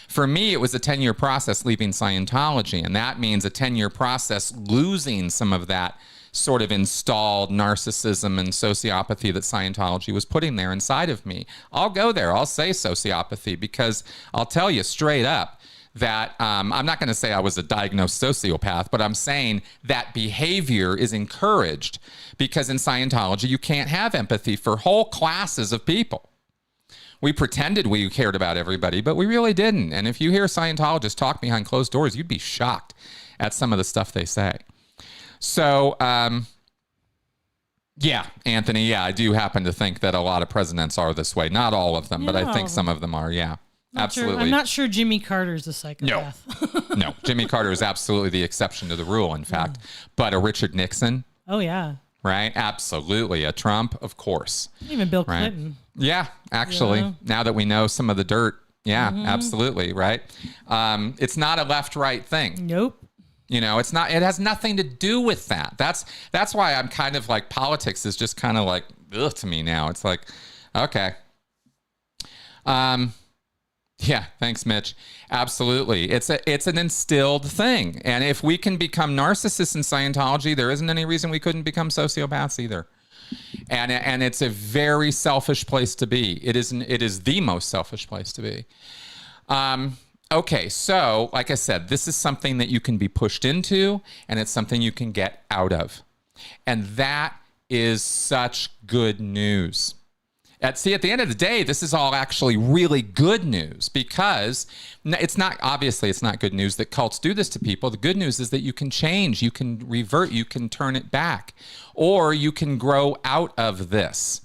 For me, it was a 10-year process leaving Scientology, and that means a 10-year process losing some of that sort of installed narcissism and sociopathy that Scientology was putting there inside of me. I'll go there. I'll say sociopathy because I'll tell you straight up that I'm not going to say I was a diagnosed sociopath, but I'm saying that behavior is encouraged because in Scientology, you can't have empathy for whole classes of people. We pretended we cared about everybody, but we really didn't. And if you hear Scientologists talk behind closed doors, you'd be shocked at some of the stuff they say. So, yeah, Anthony, yeah, I do happen to think that a lot of presidents are this way. Not all of them, but I think some of them are, yeah. Absolutely. I'm not sure Jimmy Carter's a psychopath. No, Jimmy Carter is absolutely the exception to the rule, in fact. But a Richard Nixon. Oh, yeah. Right? Absolutely. A Trump, of course. Even Bill Clinton. Yeah, actually, now that we know some of the dirt. Yeah, absolutely, right? It's not a left-right thing. Nope. You know, it's not. It has nothing to do with that. That's why I'm kind of like politics is just kind of like ugh to me now. It's like, okay. Yeah, thanks, Mitch. Absolutely. It's an instilled thing. And if we can become narcissists in Scientology, there isn't any reason we couldn't become sociopaths either. And it's a very selfish place to be. It is the most selfish place to be. Okay, so like I said, this is something that you can be pushed into, and it's something you can get out of. And that is such good news. At the end of the day, this is all actually really good news because it's not good news that cults do this to people. The good news is that you can change, you can revert, you can turn it back, or you can grow out of this.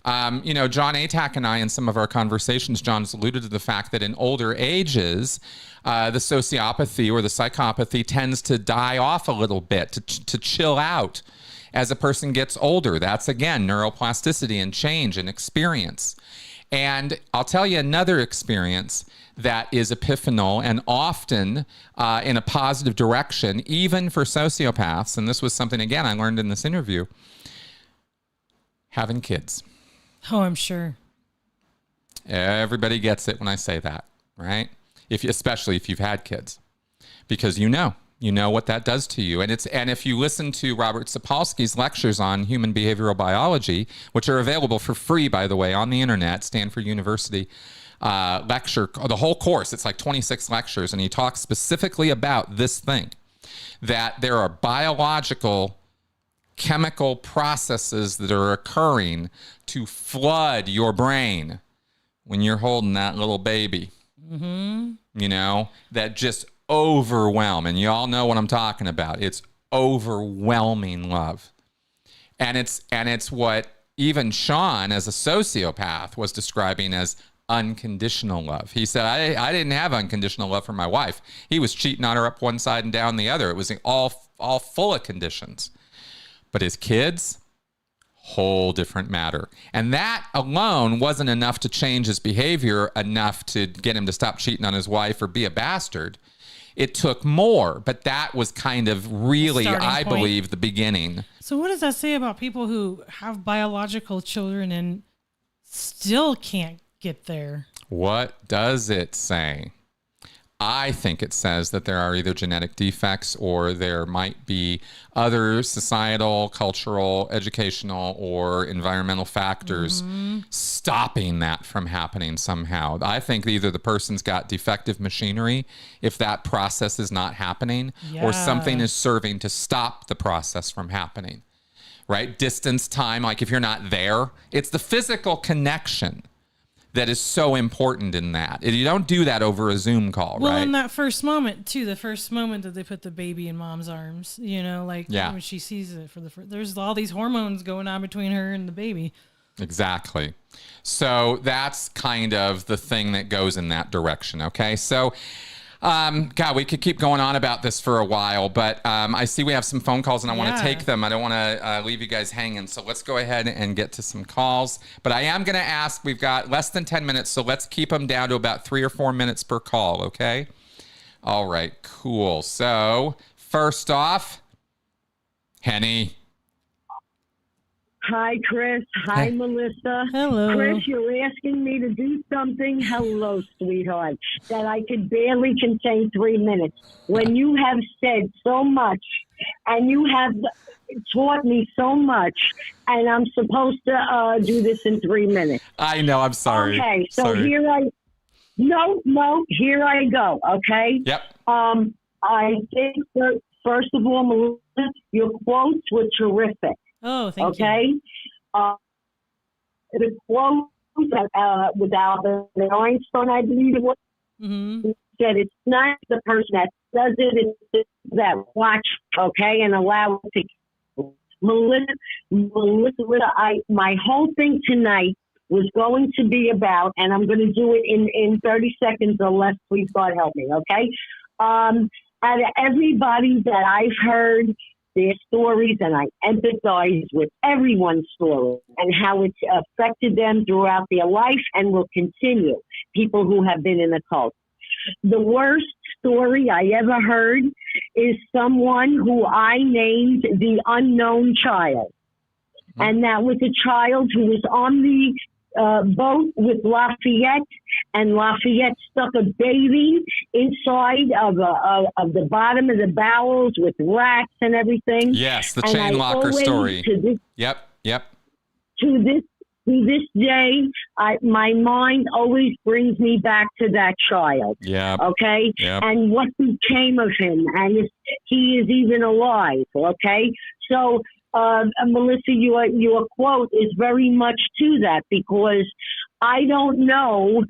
John Atack and I, in some of our conversations, John's alluded to the fact that in older ages, the sociopathy or the psychopathy tends to die off a little bit, to chill out as a person gets older. That's, again, neuroplasticity and change and experience. And I'll tell you another experience that is epiphanal and often in a positive direction, even for sociopaths. And this was something, again, I learned in this interview. Having kids. Oh, I'm sure. Everybody gets it when I say that, right? Especially if you've had kids, because you know what that does to you. And if you listen to Robert Sapolsky's lectures on human behavioral biology, which are available for free, by the way, on the internet, Stanford University, lecture, the whole course. It's like 26 lectures, and he talks specifically about this thing, that there are biological chemical processes that are occurring to flood your brain when you're holding that little baby, you know, that just overwhelm. And you all know what I'm talking about. It's overwhelming love. And it's what even Sean, as a sociopath, was describing as unconditional love. He said, I didn't have unconditional love for my wife. He was cheating on her up one side and down the other. It was all full of conditions. But his kids, whole different matter. And that alone wasn't enough to change his behavior enough to get him to stop cheating on his wife or be a bastard. It took more, but that was kind of really, I believe, the beginning. So what does that say about people who have biological children and still can't get there? What does it say? I think it says that there are either genetic defects or there might be other societal, cultural, educational, or environmental factors stopping that from happening somehow. I think either the person's got defective machinery if that process is not happening, or something is serving to stop the process from happening, right? Distance, time, like if you're not there, it's the physical connection that is so important in that. You don't do that over a Zoom call, well, right? Well, in that first moment, too, the first moment that they put the baby in mom's arms, you know, like when she sees it for the first, there's all these hormones going on between her and the baby. Exactly. So that's kind of the thing that goes in that direction, okay? So, God, we could keep going on about this for a while, but I see we have some phone calls and I want to take them. I don't want to leave you guys hanging. So let's go ahead and get to some calls. But I am going to ask, we've got less than 10 minutes, so let's keep them down to about 3 or 4 minutes per call, okay? All right, cool. So first off, Henny. Hi, Chris. Hi, Melissa. Hello. Chris, you're asking me to do something. Hello, sweetheart. That I could barely contain 3 minutes. When you have said so much and you have taught me so much, and I'm supposed to do this in 3 minutes. I know. I'm sorry. Okay, so here I go. Okay. Yep. I think that, first of all, Melissa, your quotes were terrific. Oh, thank you. Okay. The quote with Albert Einstein, I believe it was, said it's not the person that does it, it's that watch, okay, and allow it to. Melissa, my whole thing tonight was going to be about, and I'm going to do it in 30 seconds or less, please God help me, okay? Out of everybody that I've heard their stories, and I empathize with everyone's story and how it's affected them throughout their life and will continue, people who have been in the cult. The worst story I ever heard is someone who I named the unknown child. And that was a child who was on the boat with Lafayette, and Lafayette stuck a baby inside of the bottom of the bowels with rats and everything. Yes, the chain locker story. Yep. To this day, my mind always brings me back to that child. Yeah. Okay. Yep. And what became of him, and if he is even alive. Okay. So, Melissa, your quote is very much to that, because I don't know.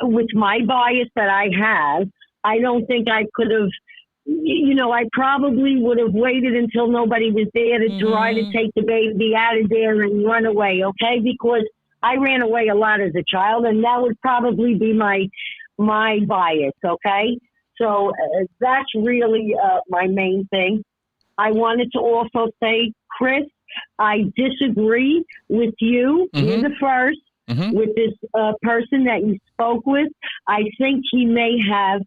With my bias that I have, I don't think I could have. I probably would have waited until nobody was there to try to take the baby out of there and run away, okay? Because I ran away a lot as a child, and that would probably be my bias, okay? So that's really my main thing. I wanted to also say, Chris, I disagree with you. You're the first. With this person that you spoke with. I think he may have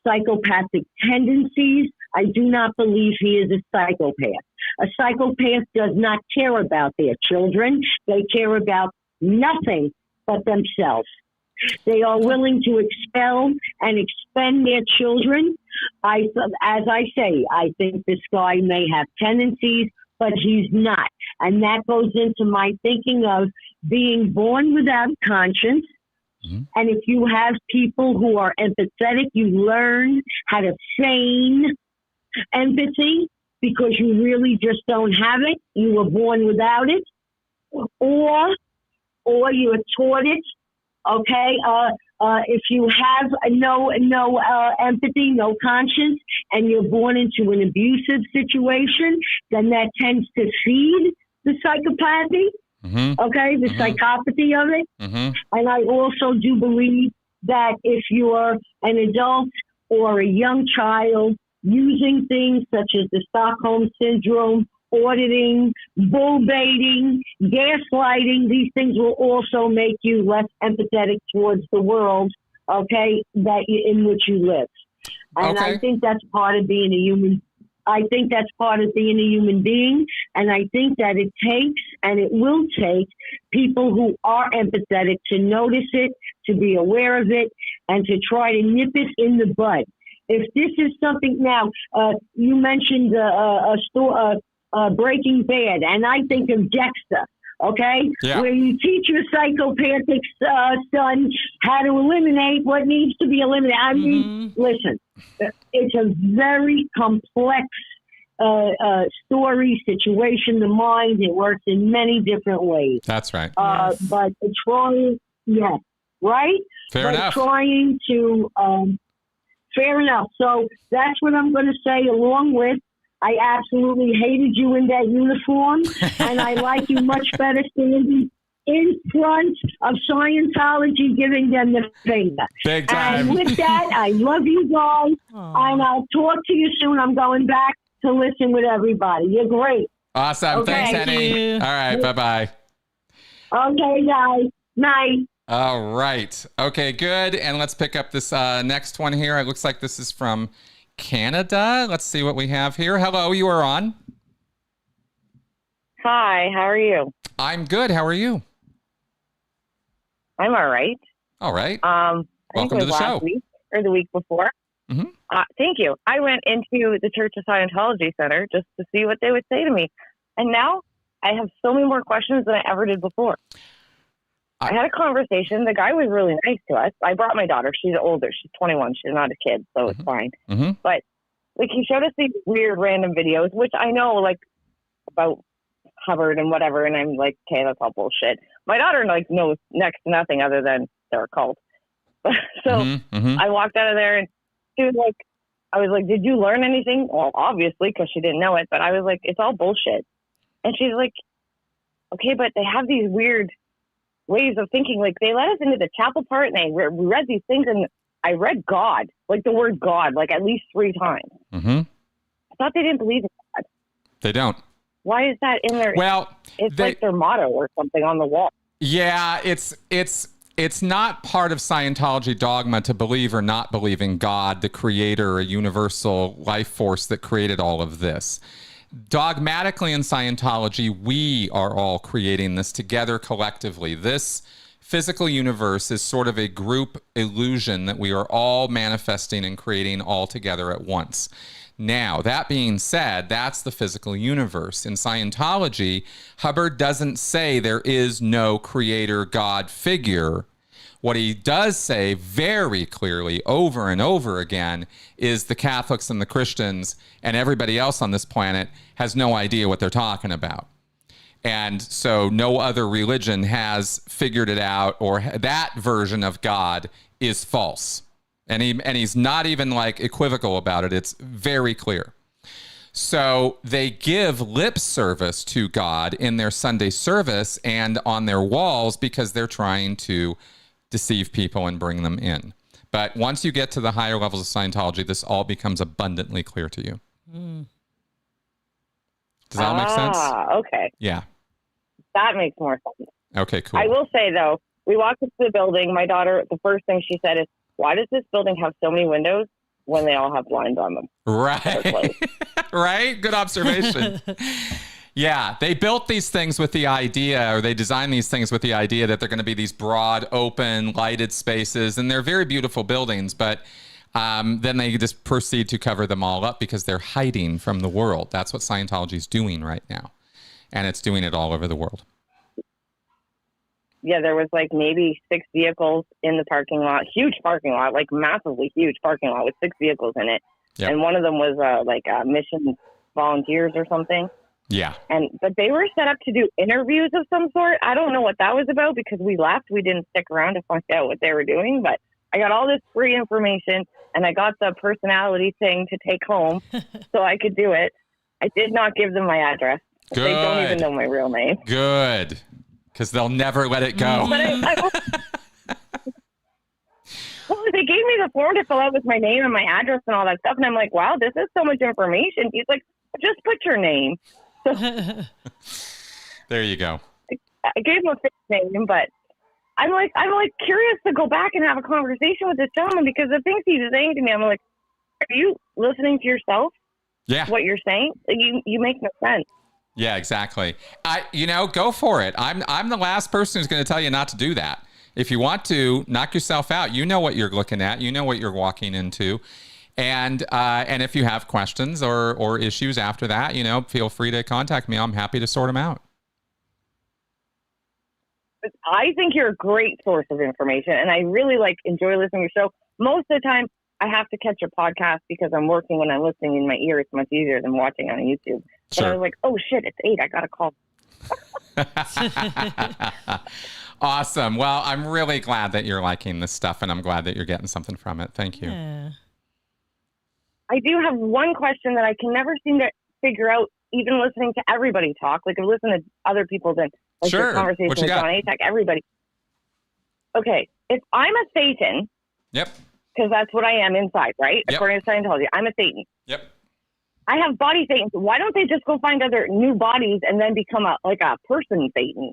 psychopathic tendencies. I do not believe he is a psychopath. A psychopath does not care about their children. They care about nothing but themselves. They are willing to expel and expend their children. As I say, I think this guy may have tendencies, but he's not. And that goes into my thinking of being born without conscience. And if you have people who are empathetic, you learn how to feign empathy because you really just don't have it. You were born without it, or you are taught it. Okay, if you have no empathy, no conscience, and you're born into an abusive situation, then that tends to feed the psychopathy. Okay, the psychopathy of it. And I also do believe that if you're an adult or a young child using things such as the Stockholm Syndrome, auditing, bull baiting, gaslighting, these things will also make you less empathetic towards the world, okay, in which you live. And I think that's part of being a human. I think that's part of being a human being. And I think that it takes, and it will take, people who are empathetic to notice it, to be aware of it, and to try to nip it in the bud. If this is something now, you mentioned Breaking Bad, and I think of Dexter, okay? Yeah. Where you teach your psychopathic son how to eliminate what needs to be eliminated. I mean, listen, it's a very complex story, situation, the mind. It works in many different ways. That's right. But trying, right? Fair enough. Trying to, fair enough. So that's what I'm going to say, along with, I absolutely hated you in that uniform, and I like you much better standing in front of Scientology giving them the finger. Big time. And with that, I love you guys, and I'll talk to you soon. I'm going back to listen with everybody. You're great. Awesome. Okay. Thanks, Henny. All right. Bye-bye. Okay, guys. Night. All right. Okay, good. And let's pick up this next one here. It looks like this is from Canada. Let's see what we have here. Hello, you are on. Hi, how are you? I'm good. How are you? I'm all right. All right. Welcome to the show. Week or the week before. Thank you. I went into the Church of Scientology Center just to see what they would say to me. And now I have so many more questions than I ever did before. I had a conversation. The guy was really nice to us. I brought my daughter. She's older. She's 21. She's not a kid, so it's fine. But like, he showed us these weird random videos, which I know, like, about Hubbard and whatever. And I'm like, okay, that's all bullshit. My daughter, like, knows next to nothing other than they're a cult. So I walked out of there, and she was like, I was like, did you learn anything? Well, obviously, because she didn't know it. But I was like, it's all bullshit. And she's like, okay, but they have these weird ways of thinking. Like, they let us into the chapel part, and we read these things, and I read God, like the word God, like at least 3 times. I thought they didn't believe in God. They don't. Why is that in there? Well, it's like their motto or something on the wall. Yeah, it's not part of Scientology dogma to believe or not believe in God, the creator, a universal life force that created all of this. Dogmatically in Scientology, we are all creating this together collectively. This physical universe is sort of a group illusion that we are all manifesting and creating all together at once. Now, that being said, that's the physical universe. In Scientology, Hubbard doesn't say there is no creator God figure. What he does say very clearly over and over again is the Catholics and the Christians and everybody else on this planet has no idea what they're talking about. And so no other religion has figured it out, or that version of God is false. And he's not even like equivocal about it. It's very clear. So they give lip service to God in their Sunday service and on their walls because they're trying to deceive people and bring them in. But once you get to the higher levels of Scientology, this all becomes abundantly clear to you. Does that make sense? Okay. Yeah. That makes more sense. Okay, cool. I will say, though, we walked into the building. My daughter, the first thing she said is, why does this building have so many windows when they all have blinds on them? Right. Right? Good observation. Yeah, they built these things with the idea, or they designed these things with the idea that they're going to be these broad, open, lighted spaces, and they're very beautiful buildings, but then they just proceed to cover them all up because they're hiding from the world. That's what Scientology is doing right now, and it's doing it all over the world. yeah, there was like maybe 6 vehicles in the parking lot, huge parking lot, like massively huge parking lot with 6 vehicles in it. Yep. And one of them was mission volunteers or something. Yeah. But they were set up to do interviews of some sort. I don't know what that was about because we left. We didn't stick around to find out what they were doing, but I got all this free information and I got the personality thing to take home so I could do it. I did not give them my address. Good. They don't even know my real name. Good. Because they'll never let it go. Well, they gave me the form to fill out with my name and my address and all that stuff. And I'm like, wow, this is so much information. He's like, just put your name. So, there you go. I gave him a fake name, but I'm like curious to go back and have a conversation with this gentleman because the things he's saying to me, I'm like, are you listening to yourself? Yeah. What you're saying? You make no sense. Yeah, exactly. Go for it. I'm the last person who's going to tell you not to do that. If you want to knock yourself out, you know what you're looking at, you know what you're walking into. And if you have questions or issues after that, feel free to contact me. I'm happy to sort them out. I think you're a great source of information, and I really enjoy listening to your show. Most of the time, I have to catch a podcast because I'm working when I'm listening in my ear. It's much easier than watching on YouTube. Sure. But I was like, oh shit, it's 8. I got to call. Awesome. Well, I'm really glad that you're liking this stuff, and I'm glad that you're getting something from it. Thank you. Yeah. I do have one question that I can never seem to figure out, even listening to everybody talk. Like, I've listened to other people's sure. Conversation with John Atack, everybody. Okay, if I'm a Satan, yep, because that's what I am inside, right? Yep. According to Scientology, I'm a Satan. Yep. I have body Satans. Why don't they just go find other new bodies and then become a person Satan?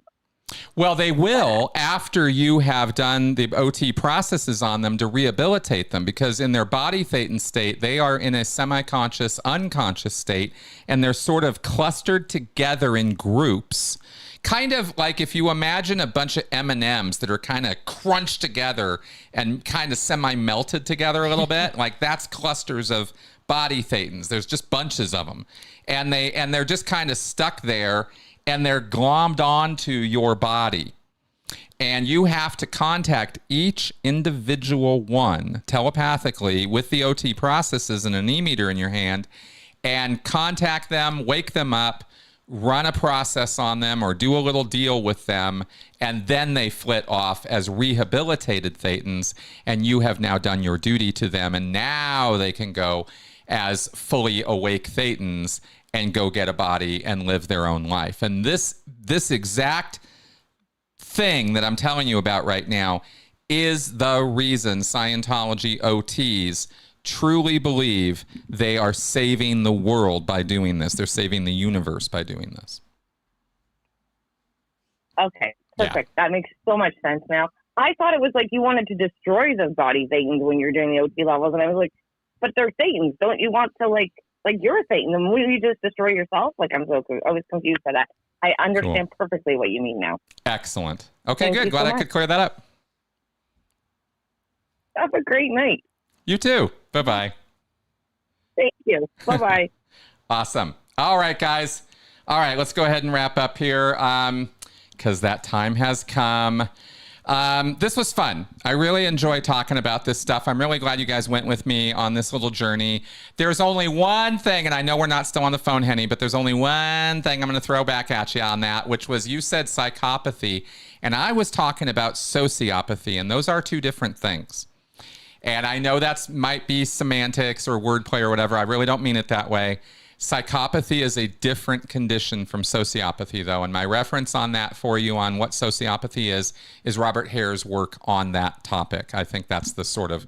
Well, they will after you have done the OT processes on them to rehabilitate them, because in their body Thetan state, they are in a semi-conscious, unconscious state, and they're sort of clustered together in groups. Kind of like if you imagine a bunch of M&Ms that are kind of crunched together and kind of semi-melted together a little bit, like that's clusters of body Thetans. There's just bunches of them. And they're just kind of stuck there, and they're glommed onto your body. And you have to contact each individual one telepathically with the OT processes and an e-meter in your hand, and contact them, wake them up, run a process on them or do a little deal with them, and then they flit off as rehabilitated Thetans, and you have now done your duty to them, and now they can go as fully awake Thetans and go get a body and live their own life. And this exact thing that I'm telling you about right now is the reason Scientology OTs truly believe they are saving the world by doing this. They're saving the universe by doing this. Okay, perfect. Yeah. That makes so much sense now. I thought it was like you wanted to destroy the body Thetans when you're doing the OT levels, and I was like, but they're Thetans. Don't you want to like you're a Satan, then will you just destroy yourself? I was confused by that. I understand perfectly what you mean now. Excellent. Okay, good. Glad I could clear that up. Have a great night. You too. Bye-bye. Thank you. Bye-bye. Awesome. All right, guys. All right, let's go ahead and wrap up here because that time has come. This was fun. I really enjoy talking about this stuff. I'm really glad you guys went with me on this little journey. There's only one thing, and I know we're not still on the phone, Henny, but there's only one thing I'm going to throw back at you on that, which was you said psychopathy, and I was talking about sociopathy, and those are two different things. And I know that might be semantics or wordplay or whatever. I really don't mean it that way. Psychopathy is a different condition from sociopathy, though. And my reference on that for you on what sociopathy is Robert Hare's work on that topic. I think that's the sort of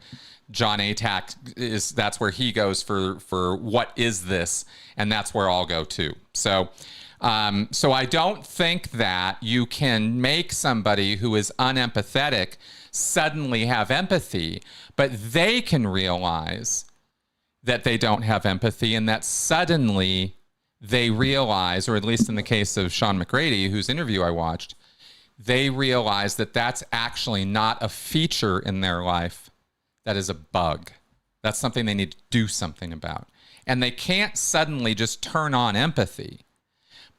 John Atack that's where he goes for what is this, and that's where I'll go too. So I don't think that you can make somebody who is unempathetic suddenly have empathy, but they can realize that they don't have empathy, and that suddenly they realize, or at least in the case of Sean McGrady, whose interview I watched, they realize that that's actually not a feature in their life. That is a bug. That's something they need to do something about. And they can't suddenly just turn on empathy,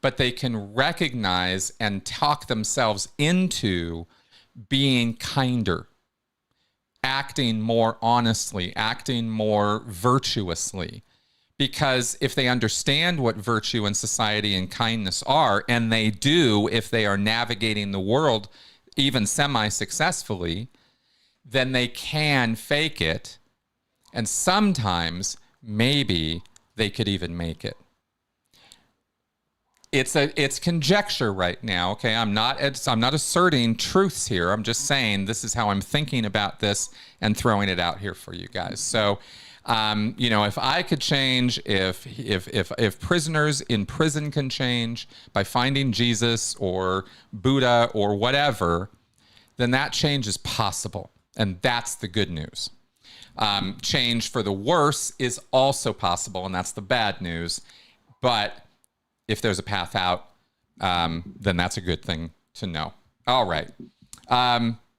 but they can recognize and talk themselves into being kinder, acting more honestly, acting more virtuously. Because if they understand what virtue and society and kindness are, and they do if they are navigating the world even semi-successfully, then they can fake it. And sometimes maybe they could even make it. It's conjecture right now, okay? I'm not asserting truths here. I'm just saying this is how I'm thinking about this and throwing it out here for you guys. So, if I could change, if prisoners in prison can change by finding Jesus or Buddha or whatever, then that change is possible. And that's the good news. Change for the worse is also possible, and that's the bad news. But if there's a path out, then that's a good thing to know. All right.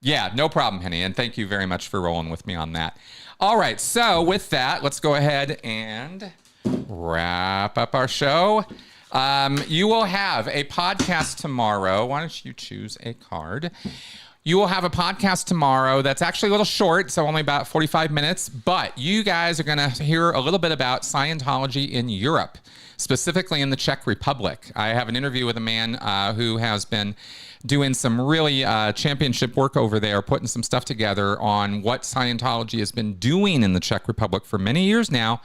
Yeah, no problem, Henny. And thank you very much for rolling with me on that. All right. So with that, let's go ahead and wrap up our show. You will have a podcast tomorrow. Why don't you choose a card? You will have a podcast tomorrow that's actually a little short, so only about 45 minutes. But you guys are going to hear a little bit about Scientology in Europe, specifically in the Czech Republic. I have an interview with a man who has been doing some really championship work over there, putting some stuff together on what Scientology has been doing in the Czech Republic for many years now.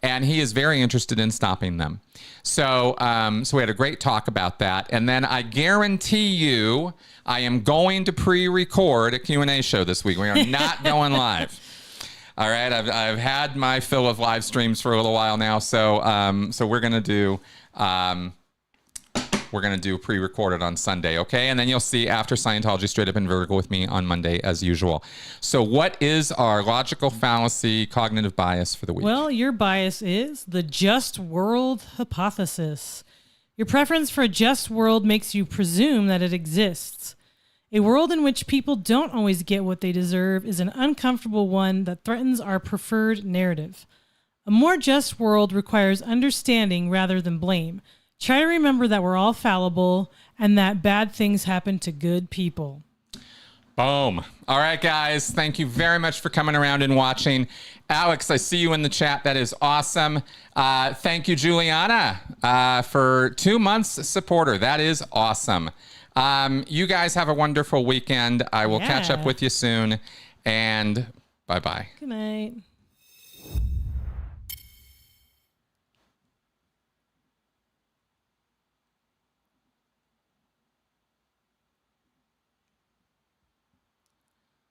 And he is very interested in stopping them. So we had a great talk about that. And then I guarantee you, I am going to pre-record a Q&A show this week. We are not going live. All right, I've had my fill of live streams for a little while now. So we're gonna do pre-recorded on Sunday, okay? And then you'll see After Scientology Straight Up and Vertical with me on Monday as usual. So what is our logical fallacy cognitive bias for the week? Well, your bias is the just world hypothesis. Your preference for a just world makes you presume that it exists. A world in which people don't always get what they deserve is an uncomfortable one that threatens our preferred narrative. A more just world requires understanding rather than blame. Try to remember that we're all fallible and that bad things happen to good people. Boom. All right, guys. Thank you very much for coming around and watching. Alex, I see you in the chat. That is awesome. Thank you, Juliana, for 2 months supporter. That is awesome. You guys have a wonderful weekend. I will catch up with you soon. And bye-bye. Good night.